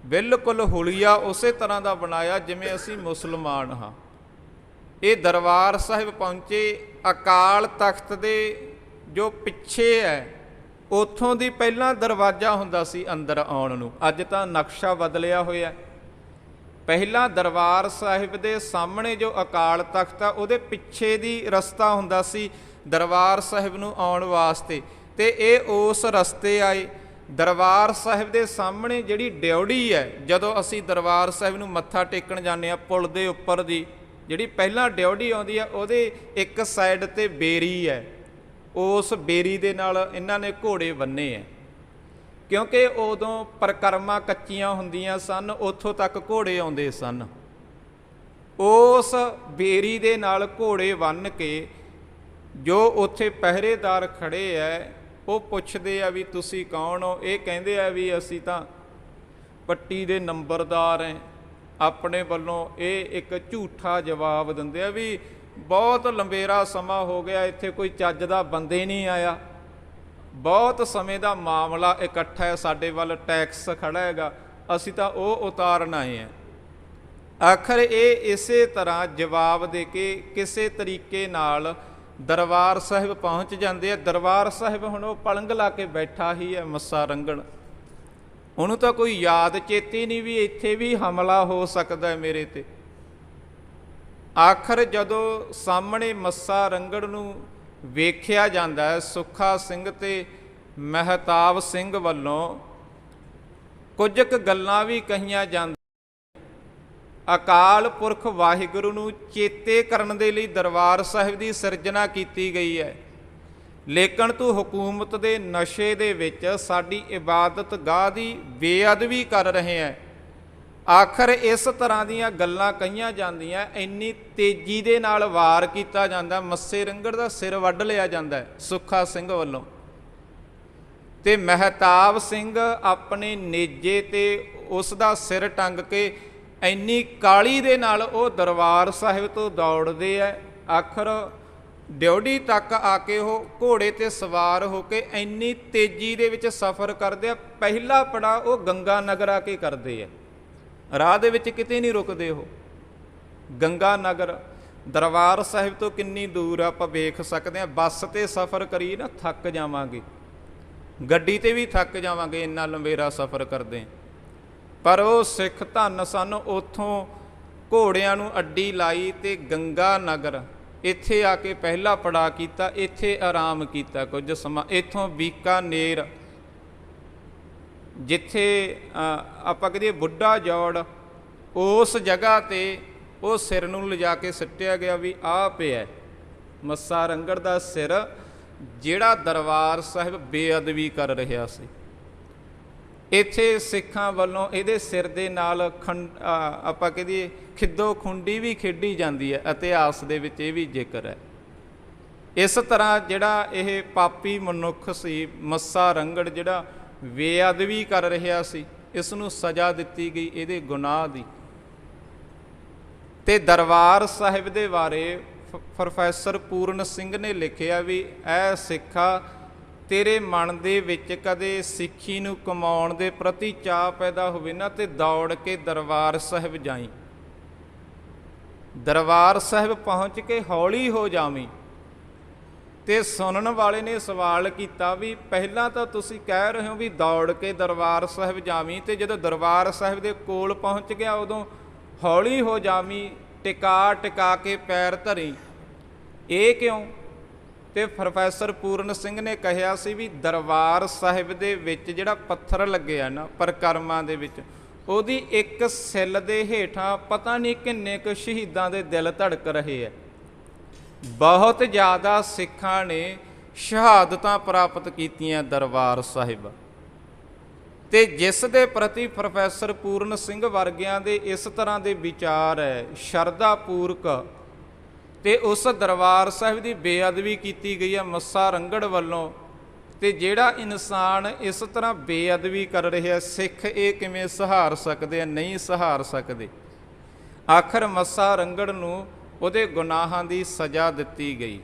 S1: ਬਿਲਕੁਲ ਹੁਲੀਆ ਉਸੇ ਤਰ੍ਹਾਂ ਦਾ ਬਣਾਇਆ ਜਿਵੇਂ ਅਸੀਂ ਮੁਸਲਮਾਨ ਹਾਂ। ਇਹ ਦਰਬਾਰ ਸਾਹਿਬ ਪਹੁੰਚੇ। ਅਕਾਲ ਤਖਤ ਦੇ ਜੋ ਪਿੱਛੇ ਹੈ ਉੱਥੋਂ ਦੀ ਪਹਿਲਾਂ ਦਰਵਾਜ਼ਾ ਹੁੰਦਾ ਸੀ ਅੰਦਰ ਆਉਣ ਨੂੰ, ਅੱਜ ਤਾਂ ਨਕਸ਼ਾ ਬਦਲਿਆ ਹੋਇਆ। ਪਹਿਲਾਂ ਦਰਬਾਰ ਸਾਹਿਬ ਦੇ ਸਾਹਮਣੇ ਜੋ ਅਕਾਲ ਤਖਤ ਆ ਉਹਦੇ ਪਿੱਛੇ ਦੀ ਰਸਤਾ ਹੁੰਦਾ ਸੀ ਦਰਬਾਰ ਸਾਹਿਬ ਨੂੰ ਆਉਣ ਵਾਸਤੇ, ਤੇ ਇਹ ਉਸ ਰਸਤੇ ਆਏ। ਦਰਬਾਰ ਸਾਹਿਬ ਦੇ ਸਾਹਮਣੇ ਜਿਹੜੀ ਡਿਉੜੀ ਹੈ, ਜਦੋਂ ਅਸੀਂ ਦਰਬਾਰ ਸਾਹਿਬ ਨੂੰ ਮੱਥਾ ਟੇਕਣ ਜਾਂਦੇ ਹਾਂ, ਪੁਲ ਦੇ ਉੱਪਰ ਦੀ ਜਿਹੜੀ ਪਹਿਲਾਂ ਡਿਉਢੀ ਆਉਂਦੀ ਹੈ ਉਹਦੇ ਇੱਕ ਸਾਈਡ ਤੇ ਬੇਰੀ ਹੈ, ਉਸ ਬੇਰੀ ਦੇ ਨਾਲ ਇਹਨਾਂ ਨੇ ਘੋੜੇ ਬੰਨੇ ਹੈ, ਕਿਉਂਕਿ ਉਦੋਂ ਪਰਿਕਰਮਾ ਕੱਚੀਆਂ ਹੁੰਦੀਆਂ ਸਨ, ਉੱਥੋਂ ਤੱਕ ਘੋੜੇ ਆਉਂਦੇ ਸਨ। ਉਸ ਬੇਰੀ ਦੇ ਨਾਲ ਘੋੜੇ ਬੰਨ੍ਹ ਕੇ ਜੋ ਉੱਥੇ ਪਹਿਰੇਦਾਰ ਖੜੇ ਐ ਉਹ ਪੁੱਛਦੇ ਆ ਵੀ ਤੁਸੀਂ ਕੌਣ ਹੋ? ਇਹ ਕਹਿੰਦੇ ਆ ਵੀ ਅਸੀਂ ਤਾਂ ਪੱਟੀ ਦੇ ਨੰਬਰਦਾਰ ਐ। ਆਪਣੇ ਵੱਲੋਂ ਇਹ ਇੱਕ ਝੂਠਾ ਜਵਾਬ ਦਿੰਦੇ ਆ ਵੀ ਬਹੁਤ ਲੰਬੇਰਾ ਸਮਾਂ ਹੋ ਗਿਆ, ਇੱਥੇ ਕੋਈ ਚੱਜ ਦਾ ਬੰਦੇ ਨਹੀਂ ਆਇਆ, ਬਹੁਤ ਸਮੇਂ ਦਾ ਮਾਮਲਾ ਇਕੱਠਾ ਹੈ, ਸਾਡੇ ਵੱਲ ਟੈਕਸ ਖੜਾ ਹੈਗਾ, ਅਸੀਂ ਤਾਂ ਉਹ ਉਤਾਰਨ ਆਏ ਹਾਂ। ਆਖਰ ਇਹ ਇਸੇ ਤਰ੍ਹਾਂ ਜਵਾਬ ਦੇ ਕੇ ਕਿਸੇ ਤਰੀਕੇ ਨਾਲ ਦਰਬਾਰ ਸਾਹਿਬ ਪਹੁੰਚ ਜਾਂਦੇ ਆ। ਦਰਬਾਰ ਸਾਹਿਬ ਹੁਣ ਉਹ ਪਲੰਘ ਲਾ ਕੇ ਬੈਠਾ ਹੀ ਹੈ ਮੱਸਾ ਰੰਗੜ, ਉਹਨੂੰ ਤਾਂ ਕੋਈ ਯਾਦ ਚੇਤੇ ਨਹੀਂ ਵੀ ਇੱਥੇ ਵੀ ਹਮਲਾ ਹੋ ਸਕਦਾ ਹੈ ਮੇਰੇ ਤੇ। ਆਖਰ ਜਦੋਂ ਸਾਹਮਣੇ ਮੱਸਾ ਰੰਗੜ ਨੂੰ ਵੇਖਿਆ ਜਾਂਦਾ ਹੈ, ਸੁੱਖਾ ਸਿੰਘ ਤੇ ਮਹਿਤਾਬ ਸਿੰਘ ਵੱਲੋਂ ਕੁਝ ਕੁ ਗੱਲਾਂ ਵੀ ਕਹੀਆਂ ਜਾਂਦੀਆਂ। ਅਕਾਲ ਪੁਰਖ ਵਾਹਿਗੁਰੂ ਨੂੰ ਚੇਤੇ ਕਰਨ ਦੇ ਲਈ ਦਰਬਾਰ ਸਾਹਿਬ ਦੀ ਸਿਰਜਣਾ ਕੀਤੀ ਗਈ ਹੈ, ਲੇਕਿਨ ਤੂੰ ਹਕੂਮਤ ਦੇ ਨਸ਼ੇ ਦੇ ਵਿੱਚ ਸਾਡੀ ਇਬਾਦਤ ਗਾਹ ਦੀ ਬੇਅਦਬੀ ਕਰ ਰਹੇ ਹੈ। ਆਖਰ ਇਸ ਤਰ੍ਹਾਂ ਦੀਆਂ ਗੱਲਾਂ ਕਹੀਆਂ ਜਾਂਦੀਆਂ, ਇੰਨੀ ਤੇਜ਼ੀ ਦੇ ਨਾਲ ਵਾਰ ਕੀਤਾ ਜਾਂਦਾ, ਮੱਸੇ ਰੰਗੜ ਦਾ ਸਿਰ ਵੱਢ ਲਿਆ ਜਾਂਦਾ ਹੈ ਸੁੱਖਾ ਸਿੰਘ ਵੱਲੋਂ। ਤੇ ਮਹਿਤਾਬ ਸਿੰਘ ਆਪਣੇ ਨੇਜੇ ਤੇ ਉਸ ਦਾ ਸਿਰ ਟੰਗ ਕੇ ਇੰਨੀ ਕਾਲੀ ਦੇ ਨਾਲ ਉਹ ਦਰਬਾਰ ਸਾਹਿਬ ਤੋਂ ਦੌੜਦੇ ਆ। ਆਖਰ ਡਿਉਢੀ ਤੱਕ ਆ ਕੇ ਉਹ ਘੋੜੇ ਤੇ ਸਵਾਰ ਹੋ ਕੇ ਇੰਨੀ ਤੇਜ਼ੀ ਦੇ ਵਿੱਚ ਸਫ਼ਰ ਕਰਦੇ ਆ। ਪਹਿਲਾ ਪੜਾ ਉਹ ਗੰਗਾ ਨਗਰ ਆ ਕੇ ਕਰਦੇ ਆ, ਰਾਹ ਦੇ ਵਿੱਚ ਕਿਤੇ ਨਹੀਂ ਰੁਕਦੇ। ਉਹ ਗੰਗਾ ਨਗਰ ਦਰਬਾਰ ਸਾਹਿਬ ਤੋਂ ਕਿੰਨੀ ਦੂਰ ਆ ਆਪਾਂ ਵੇਖ ਸਕਦੇ ਹਾਂ। ਬੱਸ ਤੇ ਸਫ਼ਰ ਕਰੀਏ ਨਾ ਥੱਕ ਜਾਵਾਂਗੇ, ਗੱਡੀ ਤੇ ਵੀ ਥੱਕ ਜਾਵਾਂਗੇ, ਇੰਨਾ ਲੰਬੇਰਾ ਸਫ਼ਰ ਕਰਦੇ। ਪਰ ਉਹ ਸਿੱਖ ਧੰਨ ਸਨ, ਉੱਥੋਂ ਘੋੜਿਆਂ ਨੂੰ ਅੱਡੀ ਲਾਈ ਤੇ ਗੰਗਾ ਨਗਰ ਇੱਥੇ ਆ ਕੇ ਪਹਿਲਾ ਪੜਾਅ ਕੀਤਾ, ਇੱਥੇ ਆਰਾਮ ਕੀਤਾ ਕੁਝ ਸਮਾਂ। ਇੱਥੋਂ ਬੀਕਾਨੇਰ, ਜਿੱਥੇ ਆਪਾਂ ਕਹੀਏ ਬੁੱਢਾ ਜੋੜ, ਉਸ ਜਗ੍ਹਾ 'ਤੇ ਉਹ ਸਿਰ ਨੂੰ ਲਿਜਾ ਕੇ ਸਿੱਟਿਆ ਗਿਆ ਵੀ ਆਹ ਪਿਆ ਮੱਸਾ ਰੰਗੜ ਦਾ ਸਿਰ, ਜਿਹੜਾ ਦਰਬਾਰ ਸਾਹਿਬ ਬੇਅਦਬੀ ਕਰ ਰਿਹਾ ਸੀ। ਇੱਥੇ ਸਿੱਖਾਂ ਵੱਲੋਂ ਇਹਦੇ ਸਿਰ ਦੇ ਨਾਲ ਆਪਾਂ ਕਹੀਏ ਖਿੱਦੋ ਖੁੰਡੀ ਵੀ ਖੇਡੀ ਜਾਂਦੀ ਹੈ, ਇਤਿਹਾਸ ਦੇ ਵਿੱਚ ਇਹ ਵੀ ਜ਼ਿਕਰ ਹੈ। ਇਸ ਤਰ੍ਹਾਂ ਜਿਹੜਾ ਇਹ ਪਾਪੀ ਮਨੁੱਖ ਸੀ ਮੱਸਾ ਰੰਗੜ, ਜਿਹੜਾ ਬੇਅਦਬੀ ਕਰ ਰਿਹਾ ਸੀ, ਇਸ ਨੂੰ ਸਜ਼ਾ ਦਿੱਤੀ ਗਈ ਇਹਦੇ ਗੁਨਾਹ ਦੀ। ਤੇ ਦਰਬਾਰ ਸਾਹਿਬ ਦੇ ਬਾਰੇ ਪ੍ਰੋਫੈਸਰ ਪੂਰਨ ਸਿੰਘ ਨੇ ਲਿਖਿਆ ਵੀ ਐ ਸਿੱਖਾ, ਤੇਰੇ ਮਨ ਦੇ ਵਿੱਚ ਕਦੇ ਸਿੱਖੀ ਨੂੰ ਕਮਾਉਣ ਦੇ ਪ੍ਰਤੀ ਚਾਅ ਪੈਦਾ ਹੋਵੇ ਨਾ ਤੇ ਦੌੜ ਕੇ ਦਰਬਾਰ ਸਾਹਿਬ ਜਾਈਂ, ਦਰਬਾਰ ਸਾਹਿਬ ਪਹੁੰਚ ਕੇ ਹੌਲੀ ਹੋ ਜਾਵੀਂ। ਤੇ ਸੁਣਨ ਵਾਲੇ ਨੇ ਸਵਾਲ ਕੀਤਾ ਵੀ ਪਹਿਲਾਂ ਤਾਂ ਤੁਸੀਂ ਕਹਿ ਰਹੇ ਹੋ ਵੀ ਦੌੜ ਕੇ ਦਰਬਾਰ ਸਾਹਿਬ ਜਾਵੀਂ, ਤੇ ਜਦੋਂ ਦਰਬਾਰ ਸਾਹਿਬ ਦੇ ਕੋਲ ਪਹੁੰਚ ਗਿਆ ਉਦੋਂ ਹੌਲੀ ਹੋ ਜਾਵੀਂ, ਟਿਕਾ ਟਿਕਾ ਕੇ ਪੈਰ ਧਰੀ, ਇਹ ਕਿਉਂ? ਤੇ ਪ੍ਰੋਫੈਸਰ ਪੂਰਨ ਸਿੰਘ ਨੇ ਕਿਹਾ ਸੀ ਵੀ ਦਰਬਾਰ ਸਾਹਿਬ ਦੇ ਵਿੱਚ ਜਿਹੜਾ ਪੱਥਰ ਲੱਗਿਆ ਨਾ ਪਰਿਕਰਮਾ ਦੇ ਵਿੱਚ, ਉਹਦੀ ਇੱਕ ਸਿੱਲ ਦੇ ਹੇਠਾਂ ਪਤਾ ਨਹੀਂ ਕਿੰਨੇ ਕੁ ਸ਼ਹੀਦਾਂ ਦੇ ਦਿਲ ਧੜਕ ਰਹੇ ਹੈ। ਬਹੁਤ ਜ਼ਿਆਦਾ ਸਿੱਖਾਂ ਨੇ ਸ਼ਹਾਦਤਾਂ ਪ੍ਰਾਪਤ ਕੀਤੀਆਂ ਦਰਬਾਰ ਸਾਹਿਬ। ਤੇ ਜਿਸ ਦੇ ਪ੍ਰਤੀ ਪ੍ਰੋਫੈਸਰ ਪੂਰਨ ਸਿੰਘ ਵਰਗਿਆਂ ਦੇ ਇਸ ਤਰ੍ਹਾਂ ਦੇ ਵਿਚਾਰ ਹੈ ਸ਼ਰਧਾ ਪੂਰਕ, ਤੇ ਉਸ ਦਰਬਾਰ ਸਾਹਿਬ ਦੀ ਬੇਅਦਬੀ ਕੀਤੀ ਗਈ ਹੈ ਮੱਸਾ ਰੰਗੜ ਵੱਲੋਂ। ਤੇ ਜਿਹੜਾ ਇਨਸਾਨ ਇਸ ਤਰ੍ਹਾਂ ਬੇਅਦਬੀ ਕਰ ਰਿਹਾ, ਸਿੱਖ ਇਹ ਕਿਵੇਂ ਸਹਾਰ ਸਕਦੇ ਆ? ਨਹੀਂ ਸਹਾਰ ਸਕਦੇ। ਆਖਰ ਮੱਸਾ ਰੰਗੜ ਨੂੰ ਉਹਦੇ ਗੁਨਾਹਾਂ ਦੀ ਸਜ਼ਾ ਦਿੱਤੀ ਗਈ।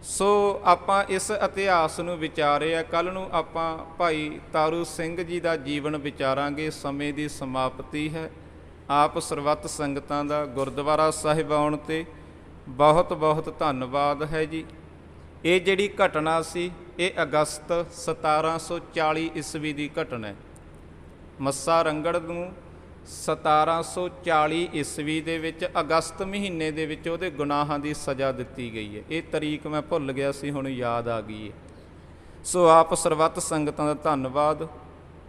S1: ਸੋ ਆਪਾਂ ਇਸ ਇਤਿਹਾਸ ਨੂੰ ਵਿਚਾਰਿਆ। ਕੱਲ੍ਹ ਨੂੰ ਆਪਾਂ ਭਾਈ ਤਾਰੂ ਸਿੰਘ ਜੀ ਦਾ ਜੀਵਨ ਵਿਚਾਰਾਂਗੇ। ਸਮੇਂ ਦੀ ਸਮਾਪਤੀ ਹੈ। ਆਪ ਸਰਬੱਤ ਸੰਗਤਾਂ ਦਾ ਗੁਰਦੁਆਰਾ ਸਾਹਿਬ ਆਉਣ 'ਤੇ ਬਹੁਤ ਬਹੁਤ ਧੰਨਵਾਦ ਹੈ ਜੀ। ਇਹ ਜਿਹੜੀ ਘਟਨਾ ਸੀ ਇਹ ਅਗਸਤ 1740 ਈਸਵੀ ਦੀ ਘਟਨਾ ਹੈ। ਮੱਸਾ ਰੰਗੜ ਨੂੰ 1740 ਈਸਵੀ ਦੇ ਵਿੱਚ ਅਗਸਤ ਮਹੀਨੇ ਦੇ ਵਿੱਚ ਉਹਦੇ ਗੁਨਾਹਾਂ ਦੀ ਸਜ਼ਾ ਦਿੱਤੀ ਗਈ ਹੈ। ਇਹ ਤਰੀਕ ਮੈਂ ਭੁੱਲ ਗਿਆ ਸੀ, ਹੁਣ ਯਾਦ ਆ ਗਈ ਹੈ। ਸੋ ਆਪ ਸਰਬੱਤ ਸੰਗਤਾਂ ਦਾ ਧੰਨਵਾਦ।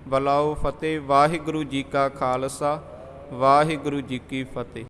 S1: ਬੁਲਾਓ ਫਤਿਹ। ਵਾਹਿਗੁਰੂ ਜੀ ਕਾ ਖਾਲਸਾ, ਵਾਹਿਗੁਰੂ ਜੀ ਕੀ ਫਤਿਹ।